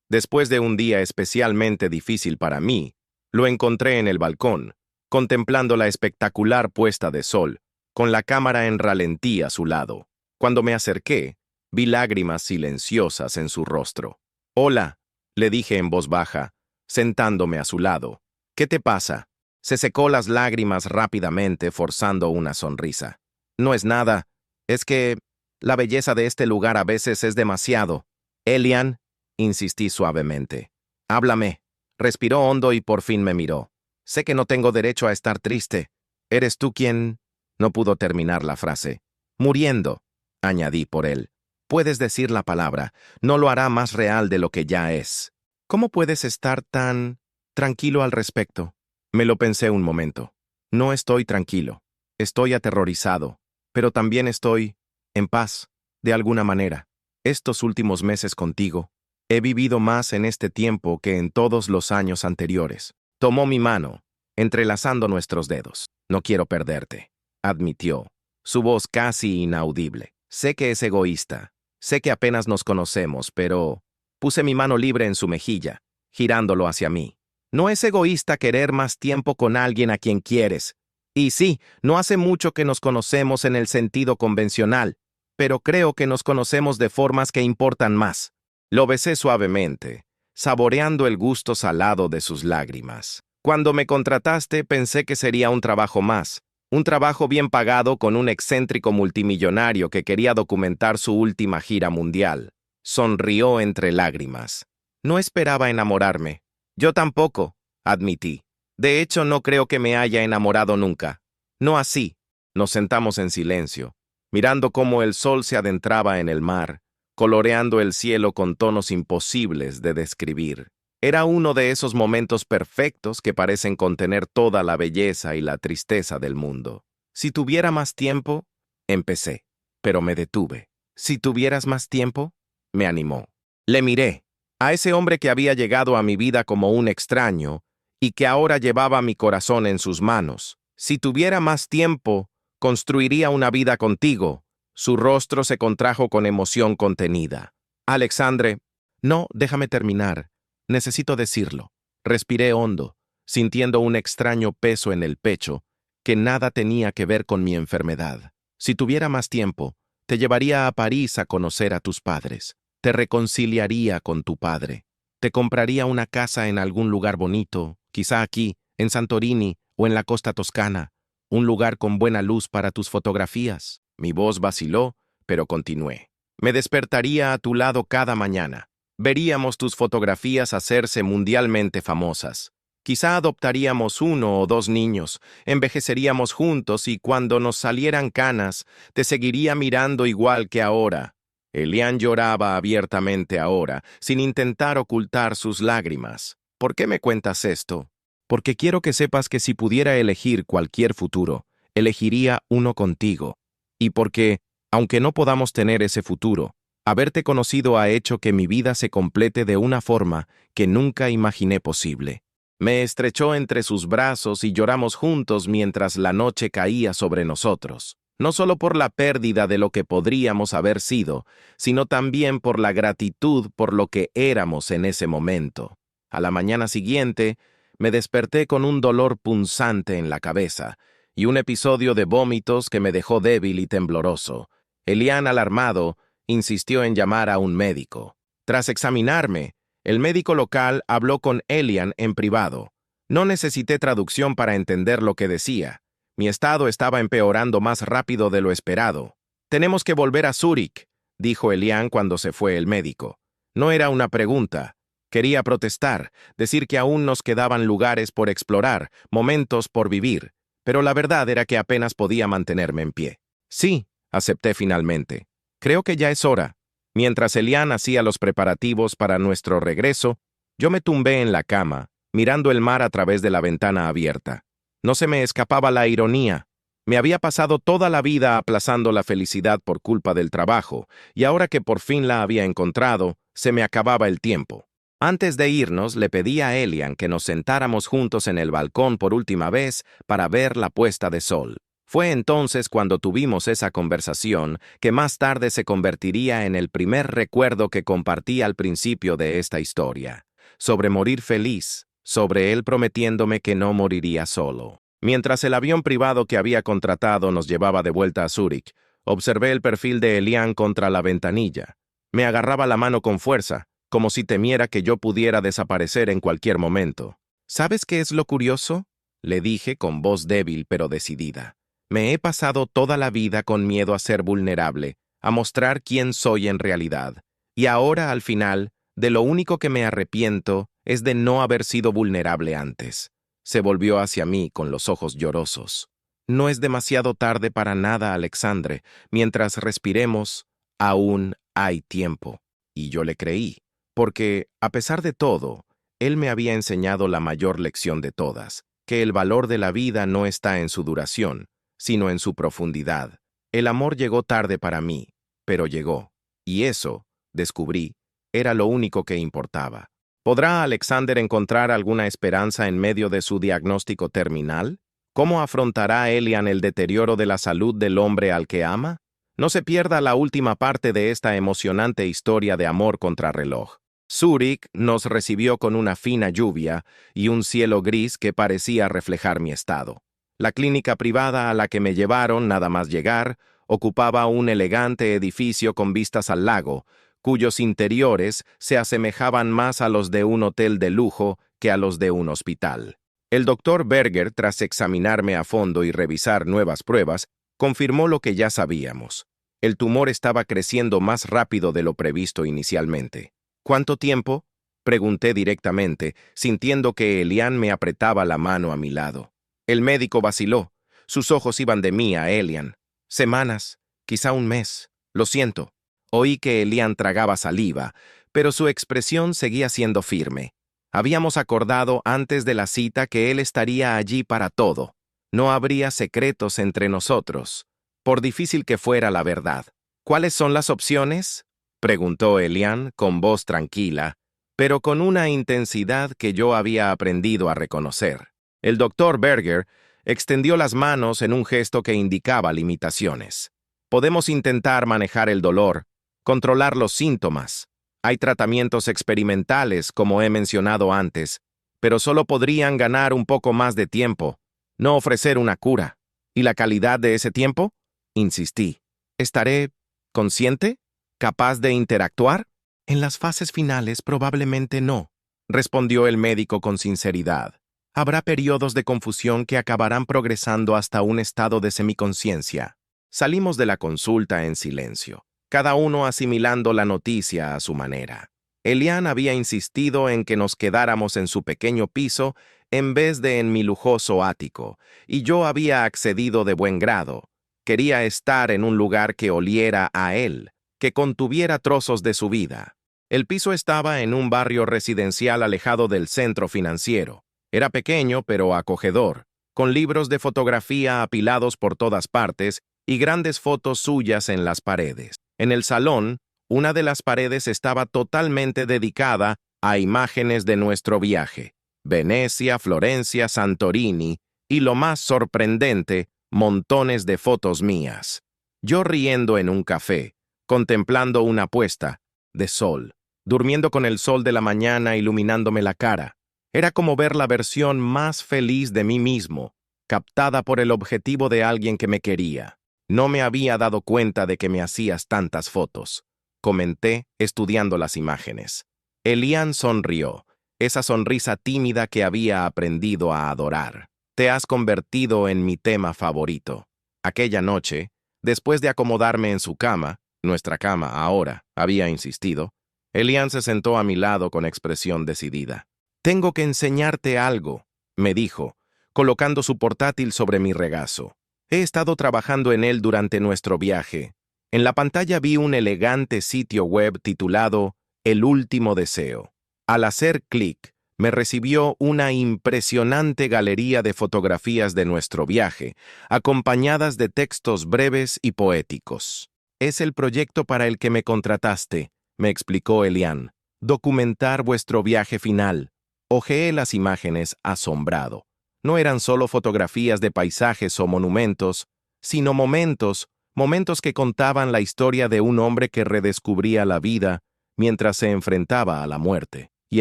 después de un día especialmente difícil para mí, lo encontré en el balcón, contemplando la espectacular puesta de sol, con la cámara en ralentí a su lado. Cuando me acerqué, vi lágrimas silenciosas en su rostro. «Hola», le dije en voz baja, sentándome a su lado. «¿Qué te pasa?» Se secó las lágrimas rápidamente, forzando una sonrisa. «No es nada. Es que la belleza de este lugar a veces es demasiado». «Elian», insistí suavemente. «Háblame». Respiró hondo y por fin me miró. «Sé que no tengo derecho a estar triste. ¿Eres tú quien...?» No pudo terminar la frase. «Muriendo», añadí por él. «Puedes decir la palabra. No lo hará más real de lo que ya es». «¿Cómo puedes estar tan tranquilo al respecto?» Me lo pensé un momento. No estoy tranquilo. Estoy aterrorizado. pero también estoy en paz, de alguna manera. Estos últimos meses contigo, he vivido más en este tiempo que en todos los años anteriores. Tomó mi mano, entrelazando nuestros dedos. No quiero perderte, admitió, su voz casi inaudible. Sé que es egoísta, sé que apenas nos conocemos, pero puse mi mano libre en su mejilla, girándolo hacia mí. No es egoísta querer más tiempo con alguien a quien quieres. Y sí, no hace mucho que nos conocemos en el sentido convencional, pero creo que nos conocemos de formas que importan más. Lo besé suavemente, saboreando el gusto salado de sus lágrimas. Cuando me contrataste pensé que sería un trabajo más, un trabajo bien pagado con un excéntrico multimillonario que quería documentar su última gira mundial. Sonrió entre lágrimas. No esperaba enamorarme. Yo tampoco, admití. De hecho, no creo que me haya enamorado nunca. No así. Nos sentamos en silencio, mirando cómo el sol se adentraba en el mar, coloreando el cielo con tonos imposibles de describir. Era uno de esos momentos perfectos que parecen contener toda la belleza y la tristeza del mundo. Si tuviera más tiempo, empecé, pero me detuve. Si tuvieras más tiempo, me animó. Le miré, a ese hombre que había llegado a mi vida como un extraño y que ahora llevaba mi corazón en sus manos. Si tuviera más tiempo, construiría una vida contigo. Su rostro se contrajo con emoción contenida. Alexandre, no, déjame terminar. Necesito decirlo. Respiré hondo, sintiendo un extraño peso en el pecho, que nada tenía que ver con mi enfermedad. Si tuviera más tiempo, te llevaría a París a conocer a tus padres. Te reconciliaría con tu padre. Te compraría una casa en algún lugar bonito, quizá aquí, en Santorini o en la costa toscana, un lugar con buena luz para tus fotografías. Mi voz vaciló, pero continué. Me despertaría a tu lado cada mañana. Veríamos tus fotografías hacerse mundialmente famosas. Quizá adoptaríamos 1 o 2 niños, envejeceríamos juntos y cuando nos salieran canas, te seguiría mirando igual que ahora. Elian lloraba abiertamente ahora, sin intentar ocultar sus lágrimas. ¿Por qué me cuentas esto? Porque quiero que sepas que si pudiera elegir cualquier futuro, elegiría uno contigo. Y porque, aunque no podamos tener ese futuro, haberte conocido ha hecho que mi vida se complete de una forma que nunca imaginé posible. Me estrechó entre sus brazos y lloramos juntos mientras la noche caía sobre nosotros, no solo por la pérdida de lo que podríamos haber sido, sino también por la gratitud por lo que éramos en ese momento. A la mañana siguiente, me desperté con un dolor punzante en la cabeza y un episodio de vómitos que me dejó débil y tembloroso. Elian, alarmado, insistió en llamar a un médico. Tras examinarme, el médico local habló con Elian en privado. No necesité traducción para entender lo que decía. Mi estado estaba empeorando más rápido de lo esperado. «Tenemos que volver a Zúrich», dijo Elian cuando se fue el médico. No era una pregunta. Quería protestar, decir que aún nos quedaban lugares por explorar, momentos por vivir, pero la verdad era que apenas podía mantenerme en pie. Sí, acepté finalmente. Creo que ya es hora. Mientras Elian hacía los preparativos para nuestro regreso, yo me tumbé en la cama, mirando el mar a través de la ventana abierta. No se me escapaba la ironía. Me había pasado toda la vida aplazando la felicidad por culpa del trabajo, y ahora que por fin la había encontrado, se me acababa el tiempo. Antes de irnos, le pedí a Elian que nos sentáramos juntos en el balcón por última vez para ver la puesta de sol. Fue entonces cuando tuvimos esa conversación que más tarde se convertiría en el primer recuerdo que compartí al principio de esta historia, sobre morir feliz, sobre él prometiéndome que no moriría solo. Mientras el avión privado que había contratado nos llevaba de vuelta a Zúrich, observé el perfil de Elian contra la ventanilla. Me agarraba la mano con fuerza, como si temiera que yo pudiera desaparecer en cualquier momento. ¿Sabes qué es lo curioso?, le dije con voz débil pero decidida. Me he pasado toda la vida con miedo a ser vulnerable, a mostrar quién soy en realidad. Y ahora, al final, de lo único que me arrepiento es de no haber sido vulnerable antes. Se volvió hacia mí con los ojos llorosos. No es demasiado tarde para nada, Alexandre. Mientras respiremos, aún hay tiempo. Y yo le creí, porque, a pesar de todo, él me había enseñado la mayor lección de todas, que el valor de la vida no está en su duración, sino en su profundidad. El amor llegó tarde para mí, pero llegó. Y eso, descubrí, era lo único que importaba. ¿Podrá Alexander encontrar alguna esperanza en medio de su diagnóstico terminal? ¿Cómo afrontará Elian el deterioro de la salud del hombre al que ama? No se pierda la última parte de esta emocionante historia de amor contrarreloj. Zúrich nos recibió con una fina lluvia y un cielo gris que parecía reflejar mi estado. La clínica privada a la que me llevaron nada más llegar ocupaba un elegante edificio con vistas al lago, cuyos interiores se asemejaban más a los de un hotel de lujo que a los de un hospital. El doctor Berger, tras examinarme a fondo y revisar nuevas pruebas, confirmó lo que ya sabíamos. El tumor estaba creciendo más rápido de lo previsto inicialmente. ¿Cuánto tiempo? Pregunté directamente, sintiendo que Elian me apretaba la mano a mi lado. El médico vaciló. Sus ojos iban de mí a Elian. Semanas, quizá un mes. Lo siento. Oí que Elian tragaba saliva, pero su expresión seguía siendo firme. Habíamos acordado antes de la cita que él estaría allí para todo. No habría secretos entre nosotros, por difícil que fuera la verdad. ¿Cuáles son las opciones? Preguntó Elian con voz tranquila, pero con una intensidad que yo había aprendido a reconocer. El doctor Berger extendió las manos en un gesto que indicaba limitaciones. Podemos intentar manejar el dolor, controlar los síntomas. Hay tratamientos experimentales, como he mencionado antes, pero solo podrían ganar un poco más de tiempo, no ofrecer una cura. ¿Y la calidad de ese tiempo? Insistí. ¿Estaré consciente? ¿Capaz de interactuar? En las fases finales probablemente no, respondió el médico con sinceridad. Habrá periodos de confusión que acabarán progresando hasta un estado de semiconsciencia. Salimos de la consulta en silencio, cada uno asimilando la noticia a su manera. Elian había insistido en que nos quedáramos en su pequeño piso en vez de en mi lujoso ático, y yo había accedido de buen grado. Quería estar en un lugar que oliera a él, que contuviera trozos de su vida. El piso estaba en un barrio residencial alejado del centro financiero. Era pequeño pero acogedor, con libros de fotografía apilados por todas partes y grandes fotos suyas en las paredes. En el salón, una de las paredes estaba totalmente dedicada a imágenes de nuestro viaje. Venecia, Florencia, Santorini y, lo más sorprendente, montones de fotos mías. Yo riendo en un café, contemplando una puesta de sol, durmiendo con el sol de la mañana iluminándome la cara. Era como ver la versión más feliz de mí mismo, captada por el objetivo de alguien que me quería. No me había dado cuenta de que me hacías tantas fotos, comenté, estudiando las imágenes. Elian sonrió, esa sonrisa tímida que había aprendido a adorar. Te has convertido en mi tema favorito. Aquella noche, después de acomodarme en su cama, nuestra cama ahora, había insistido, Elian se sentó a mi lado con expresión decidida. Tengo que enseñarte algo, me dijo, colocando su portátil sobre mi regazo. He estado trabajando en él durante nuestro viaje. En la pantalla vi un elegante sitio web titulado El Último Deseo. Al hacer clic, me recibió una impresionante galería de fotografías de nuestro viaje, acompañadas de textos breves y poéticos. Es el proyecto para el que me contrataste, me explicó Elian. Documentar vuestro viaje final. Hojeé las imágenes asombrado. No eran solo fotografías de paisajes o monumentos, sino momentos que contaban la historia de un hombre que redescubría la vida mientras se enfrentaba a la muerte. Y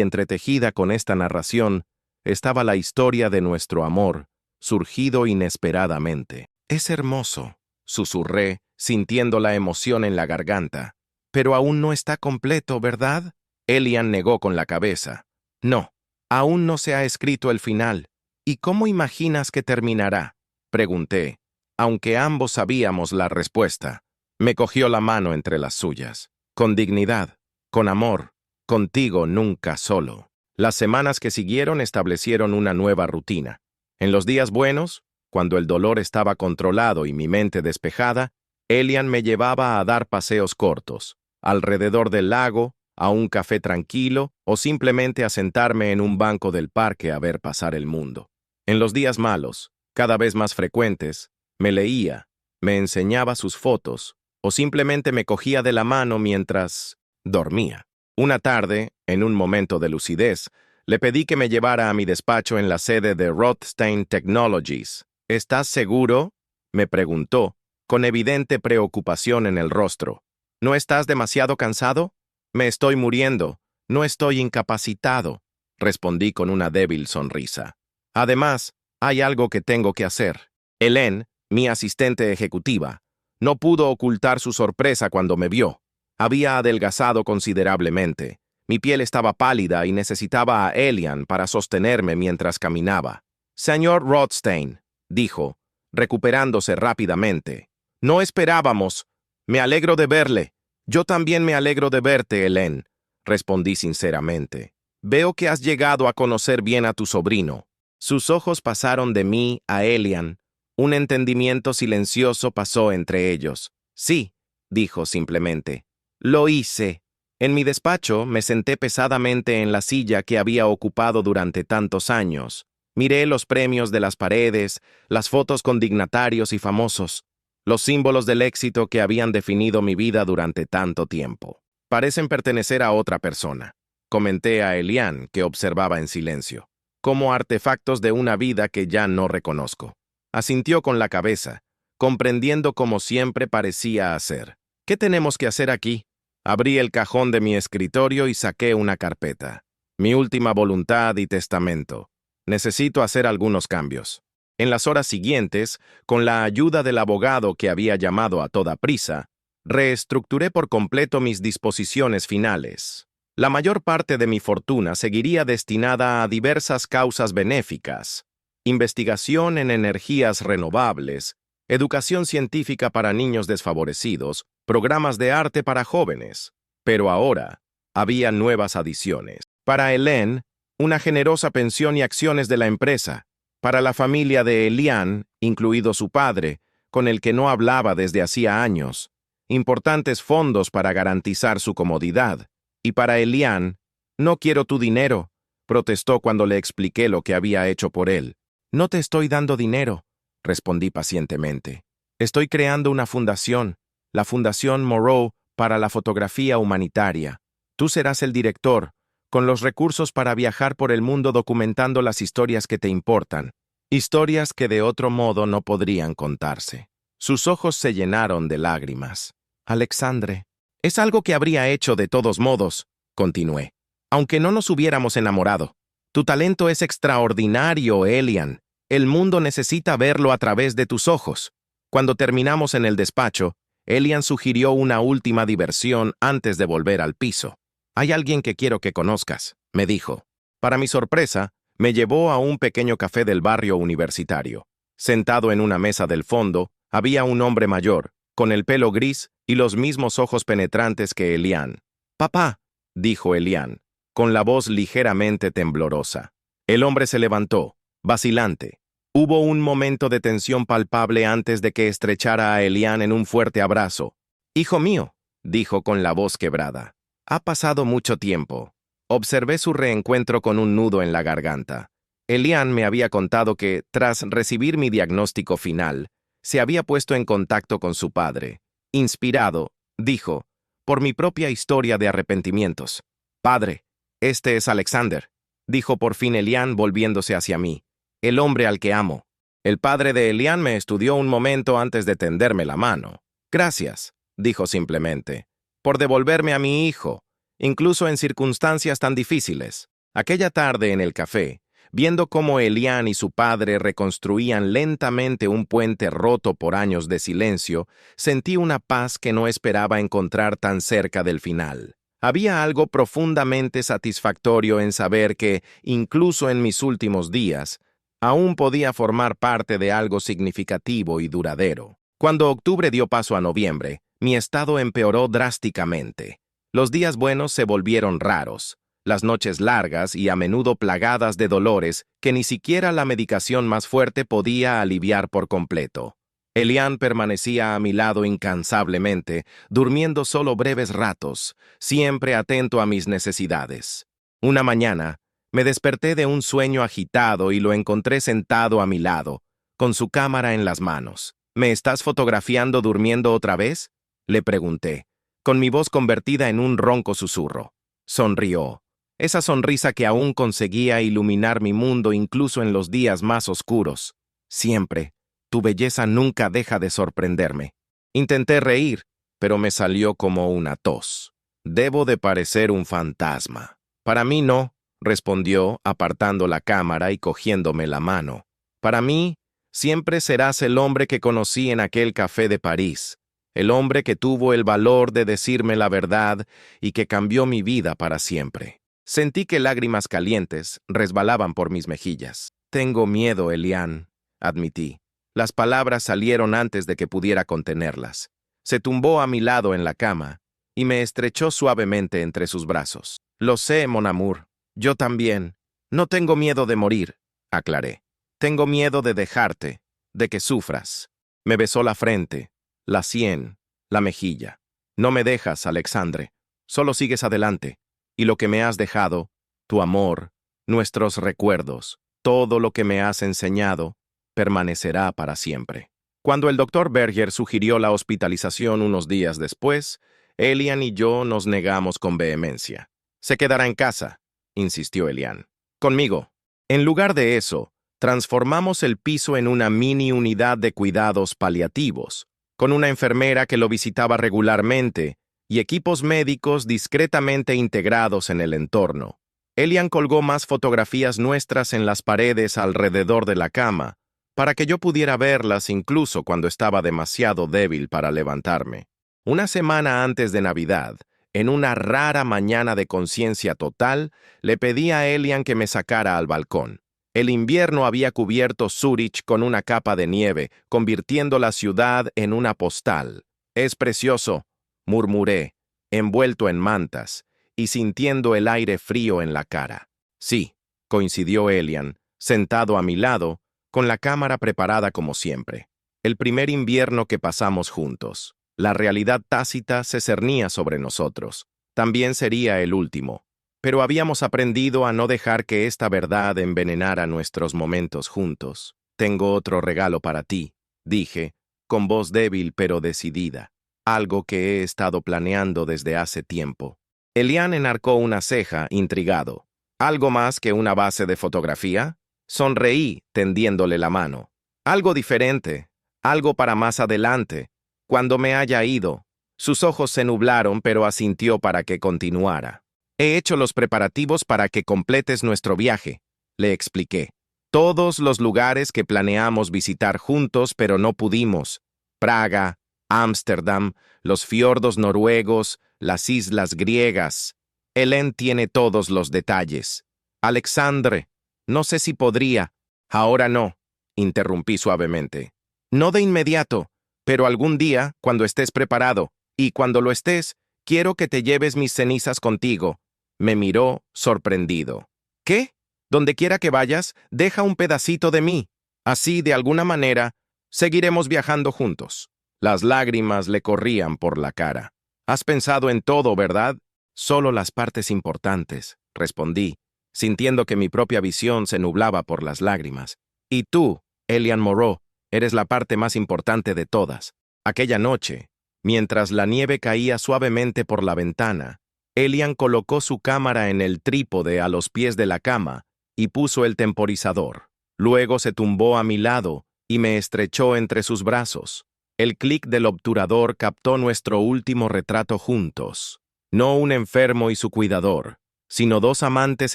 entretejida con esta narración estaba la historia de nuestro amor, surgido inesperadamente. Es hermoso, susurré, sintiendo la emoción en la garganta. Pero aún no está completo, ¿verdad? Elian negó con la cabeza. No, aún no se ha escrito el final. ¿Y cómo imaginas que terminará? Pregunté, aunque ambos sabíamos la respuesta. Me cogió la mano entre las suyas. Con dignidad, con amor, contigo nunca solo. Las semanas que siguieron establecieron una nueva rutina. En los días buenos, cuando el dolor estaba controlado y mi mente despejada, Elian me llevaba a dar paseos cortos, alrededor del lago, a un café tranquilo o simplemente a sentarme en un banco del parque a ver pasar el mundo. En los días malos, cada vez más frecuentes, me leía, me enseñaba sus fotos, o simplemente me cogía de la mano mientras dormía. Una tarde, en un momento de lucidez, le pedí que me llevara a mi despacho en la sede de Rothstein Technologies. ¿Estás seguro?, me preguntó, con evidente preocupación en el rostro. ¿No estás demasiado cansado? Me estoy muriendo. No estoy incapacitado, respondí con una débil sonrisa. Además, hay algo que tengo que hacer. Hélène, mi asistente ejecutiva, no pudo ocultar su sorpresa cuando me vio. Había adelgazado considerablemente. Mi piel estaba pálida y necesitaba a Elian para sostenerme mientras caminaba. Señor Rothstein, dijo, recuperándose rápidamente. No esperábamos. Me alegro de verle. Yo también me alegro de verte, Hélène, respondí sinceramente. Veo que has llegado a conocer bien a tu sobrino. Sus ojos pasaron de mí a Elian. Un entendimiento silencioso pasó entre ellos. Sí, dijo simplemente. Lo hice. En mi despacho me senté pesadamente en la silla que había ocupado durante tantos años. Miré los premios de las paredes, las fotos con dignatarios y famosos, los símbolos del éxito que habían definido mi vida durante tanto tiempo. Parecen pertenecer a otra persona, comenté a Elian, que observaba en silencio, como artefactos de una vida que ya no reconozco. Asintió con la cabeza, comprendiendo como siempre parecía hacer. ¿Qué tenemos que hacer aquí? Abrí el cajón de mi escritorio y saqué una carpeta. Mi última voluntad y testamento. Necesito hacer algunos cambios. En las horas siguientes, con la ayuda del abogado que había llamado a toda prisa, reestructuré por completo mis disposiciones finales. La mayor parte de mi fortuna seguiría destinada a diversas causas benéficas: investigación en energías renovables, educación científica para niños desfavorecidos, programas de arte para jóvenes. Pero ahora había nuevas adiciones. Para Hélène, una generosa pensión y acciones de la empresa. Para la familia de Elian, incluido su padre, con el que no hablaba desde hacía años, importantes fondos para garantizar su comodidad. Y para Elian, no quiero tu dinero, protestó cuando le expliqué lo que había hecho por él. No te estoy dando dinero, respondí pacientemente. Estoy creando una fundación, la Fundación Moreau para la fotografía humanitaria. Tú serás el director, con los recursos para viajar por el mundo documentando las historias que te importan, historias que de otro modo no podrían contarse. Sus ojos se llenaron de lágrimas. Alexandre, es algo que habría hecho de todos modos, continué, aunque no nos hubiéramos enamorado. Tu talento es extraordinario, Elian. El mundo necesita verlo a través de tus ojos. Cuando terminamos en el despacho, Elian sugirió una última diversión antes de volver al piso. Hay alguien que quiero que conozcas, me dijo. Para mi sorpresa, me llevó a un pequeño café del barrio universitario. Sentado en una mesa del fondo, había un hombre mayor, con el pelo gris y los mismos ojos penetrantes que Elian. «Papá», dijo Elian, con la voz ligeramente temblorosa. El hombre se levantó, vacilante. Hubo un momento de tensión palpable antes de que estrechara a Elian en un fuerte abrazo. «Hijo mío», dijo con la voz quebrada. «Ha pasado mucho tiempo». Observé su reencuentro con un nudo en la garganta. Elian me había contado que, tras recibir mi diagnóstico final, se había puesto en contacto con su padre. Inspirado, dijo, por mi propia historia de arrepentimientos. «Padre, este es Alexander», dijo por fin Elian volviéndose hacia mí. «El hombre al que amo». El padre de Elian me estudió un momento antes de tenderme la mano. «Gracias», dijo simplemente, «por devolverme a mi hijo, incluso en circunstancias tan difíciles». Aquella tarde en el café, viendo cómo Elian y su padre reconstruían lentamente un puente roto por años de silencio, sentí una paz que no esperaba encontrar tan cerca del final. Había algo profundamente satisfactorio en saber que, incluso en mis últimos días, aún podía formar parte de algo significativo y duradero. Cuando octubre dio paso a noviembre, mi estado empeoró drásticamente. Los días buenos se volvieron raros, las noches largas y a menudo plagadas de dolores que ni siquiera la medicación más fuerte podía aliviar por completo. Elian permanecía a mi lado incansablemente, durmiendo solo breves ratos, siempre atento a mis necesidades. Una mañana, me desperté de un sueño agitado y lo encontré sentado a mi lado, con su cámara en las manos. ¿Me estás fotografiando durmiendo otra vez? Le pregunté, con mi voz convertida en un ronco susurro. Sonrió. Esa sonrisa que aún conseguía iluminar mi mundo incluso en los días más oscuros. Siempre, tu belleza nunca deja de sorprenderme. Intenté reír, pero me salió como una tos. Debo de parecer un fantasma. Para mí no, respondió, apartando la cámara y cogiéndome la mano. Para mí, siempre serás el hombre que conocí en aquel café de París, el hombre que tuvo el valor de decirme la verdad y que cambió mi vida para siempre. Sentí que lágrimas calientes resbalaban por mis mejillas. Tengo miedo, Elian, admití. Las palabras salieron antes de que pudiera contenerlas. Se tumbó a mi lado en la cama y me estrechó suavemente entre sus brazos. Lo sé, mon amour. Yo también. No tengo miedo de morir, aclaré. Tengo miedo de dejarte, de que sufras. Me besó la frente, la sien, la mejilla. No me dejas, Alexandre. Solo sigues adelante. Y lo que me has dejado, tu amor, nuestros recuerdos, todo lo que me has enseñado, permanecerá para siempre. Cuando el doctor Berger sugirió la hospitalización unos días después, Elian y yo nos negamos con vehemencia. Se quedará en casa, insistió Elian. Conmigo. En lugar de eso, transformamos el piso en una mini unidad de cuidados paliativos, con una enfermera que lo visitaba regularmente y equipos médicos discretamente integrados en el entorno. Elian colgó más fotografías nuestras en las paredes alrededor de la cama, para que yo pudiera verlas incluso cuando estaba demasiado débil para levantarme. Una semana antes de Navidad, en una rara mañana de conciencia total, le pedí a Elian que me sacara al balcón. El invierno había cubierto Zúrich con una capa de nieve, convirtiendo la ciudad en una postal. «Es precioso», murmuré, envuelto en mantas y sintiendo el aire frío en la cara. «Sí», coincidió Elian, sentado a mi lado, con la cámara preparada como siempre. El primer invierno que pasamos juntos. La realidad tácita se cernía sobre nosotros. También sería el último. Pero habíamos aprendido a no dejar que esta verdad envenenara nuestros momentos juntos. «Tengo otro regalo para ti», dije, con voz débil pero decidida. «Algo que he estado planeando desde hace tiempo». Elian enarcó una ceja, intrigado. «¿Algo más que una base de fotografía?» Sonreí, tendiéndole la mano. «Algo diferente, algo para más adelante, cuando me haya ido». Sus ojos se nublaron, pero asintió para que continuara. «He hecho los preparativos para que completes nuestro viaje», le expliqué. «Todos los lugares que planeamos visitar juntos, pero no pudimos. Praga, Ámsterdam, los fiordos noruegos, las islas griegas. Hélène tiene todos los detalles. Alexandre, no sé si podría». «Ahora no», interrumpí suavemente. «No de inmediato, pero algún día, cuando estés preparado, y cuando lo estés, quiero que te lleves mis cenizas contigo». Me miró, sorprendido. «¿Qué? Donde quiera que vayas, deja un pedacito de mí. Así, de alguna manera, seguiremos viajando juntos». Las lágrimas le corrían por la cara. «Has pensado en todo, ¿verdad?» «Solo las partes importantes», respondí, sintiendo que mi propia visión se nublaba por las lágrimas. «Y tú, Elian Moreau, eres la parte más importante de todas». Aquella noche, mientras la nieve caía suavemente por la ventana, Elian colocó su cámara en el trípode a los pies de la cama y puso el temporizador. Luego se tumbó a mi lado y me estrechó entre sus brazos. El clic del obturador captó nuestro último retrato juntos. No un enfermo y su cuidador, sino dos amantes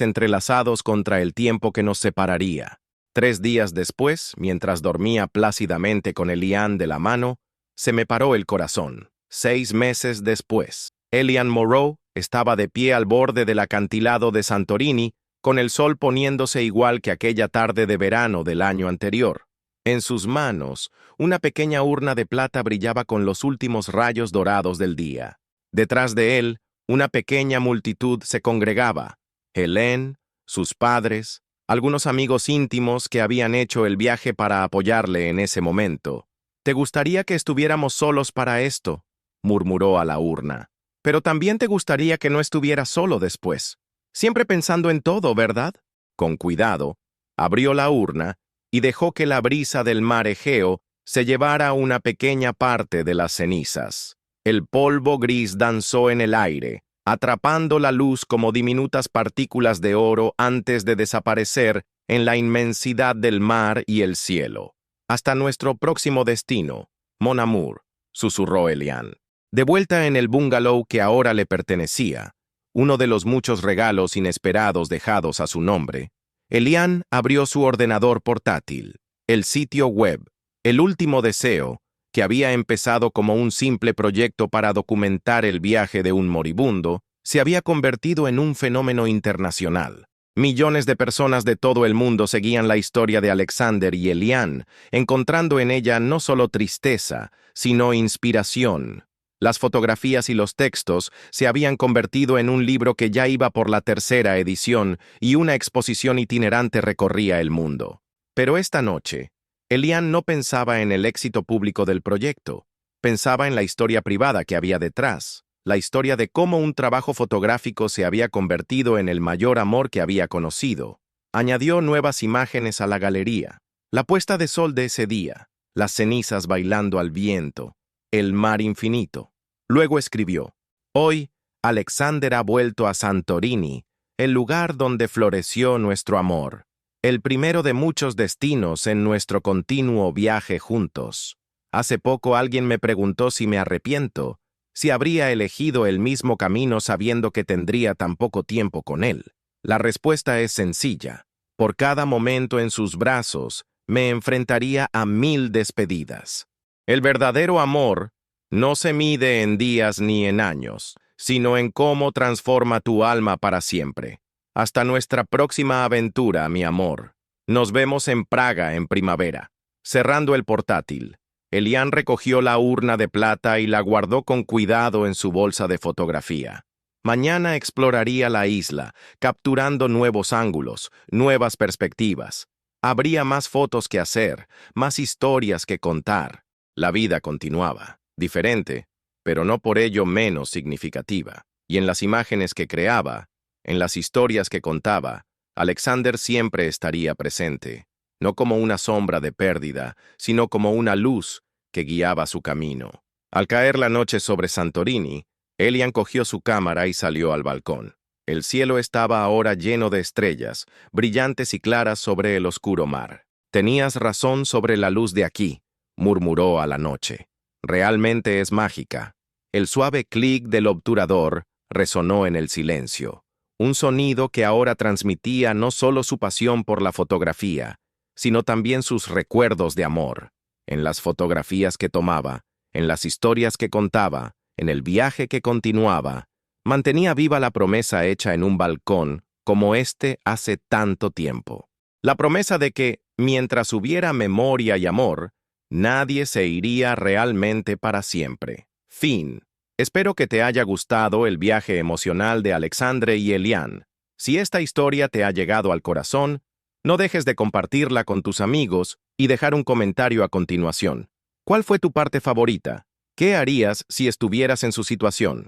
entrelazados contra el tiempo que nos separaría. 3 días después, mientras dormía plácidamente con Elian de la mano, se me paró el corazón. 6 meses después, Elian Moreau estaba de pie al borde del acantilado de Santorini, con el sol poniéndose igual que aquella tarde de verano del año anterior. En sus manos, una pequeña urna de plata brillaba con los últimos rayos dorados del día. Detrás de él, una pequeña multitud se congregaba. Hélène, sus padres, algunos amigos íntimos que habían hecho el viaje para apoyarle en ese momento. «¿Te gustaría que estuviéramos solos para esto?», murmuró a la urna. «Pero también te gustaría que no estuvieras solo después. Siempre pensando en todo, ¿verdad?». Con cuidado, abrió la urna y dejó que la brisa del mar Egeo se llevara una pequeña parte de las cenizas. El polvo gris danzó en el aire, atrapando la luz como diminutas partículas de oro antes de desaparecer en la inmensidad del mar y el cielo. «Hasta nuestro próximo destino, Mon Amour», susurró Elian. De vuelta en el bungalow que ahora le pertenecía, uno de los muchos regalos inesperados dejados a su nombre, Elian abrió su ordenador portátil, el sitio web, El Último Deseo, que había empezado como un simple proyecto para documentar el viaje de un moribundo, se había convertido en un fenómeno internacional. Millones de personas de todo el mundo seguían la historia de Alexander y Elian, encontrando en ella no solo tristeza, sino inspiración. Las fotografías y los textos se habían convertido en un libro que ya iba por la tercera edición y una exposición itinerante recorría el mundo. Pero esta noche, Elian no pensaba en el éxito público del proyecto, pensaba en la historia privada que había detrás, la historia de cómo un trabajo fotográfico se había convertido en el mayor amor que había conocido. Añadió nuevas imágenes a la galería, la puesta de sol de ese día, las cenizas bailando al viento, el mar infinito. Luego escribió: «Hoy, Alexander ha vuelto a Santorini, el lugar donde floreció nuestro amor, el primero de muchos destinos en nuestro continuo viaje juntos. Hace poco alguien me preguntó si me arrepiento, si habría elegido el mismo camino sabiendo que tendría tan poco tiempo con él. La respuesta es sencilla. Por cada momento en sus brazos, me enfrentaría a 1000 despedidas. El verdadero amor no se mide en días ni en años, sino en cómo transforma tu alma para siempre. Hasta nuestra próxima aventura, mi amor. Nos vemos en Praga en primavera». Cerrando el portátil, Elian recogió la urna de plata y la guardó con cuidado en su bolsa de fotografía. Mañana exploraría la isla, capturando nuevos ángulos, nuevas perspectivas. Habría más fotos que hacer, más historias que contar. La vida continuaba, diferente, pero no por ello menos significativa. Y en las imágenes que creaba, en las historias que contaba, Alexander siempre estaría presente, no como una sombra de pérdida, sino como una luz que guiaba su camino. Al caer la noche sobre Santorini, Elian cogió su cámara y salió al balcón. El cielo estaba ahora lleno de estrellas, brillantes y claras sobre el oscuro mar. «Tenías razón sobre la luz de aquí», murmuró a la noche. «Realmente es mágica». El suave clic del obturador resonó en el silencio. Un sonido que ahora transmitía no solo su pasión por la fotografía, sino también sus recuerdos de amor. En las fotografías que tomaba, en las historias que contaba, en el viaje que continuaba, mantenía viva la promesa hecha en un balcón como este hace tanto tiempo. La promesa de que, mientras hubiera memoria y amor, nadie se iría realmente para siempre. Fin. Espero que te haya gustado el viaje emocional de Alexandre y Elian. Si esta historia te ha llegado al corazón, no dejes de compartirla con tus amigos y dejar un comentario a continuación. ¿Cuál fue tu parte favorita? ¿Qué harías si estuvieras en su situación?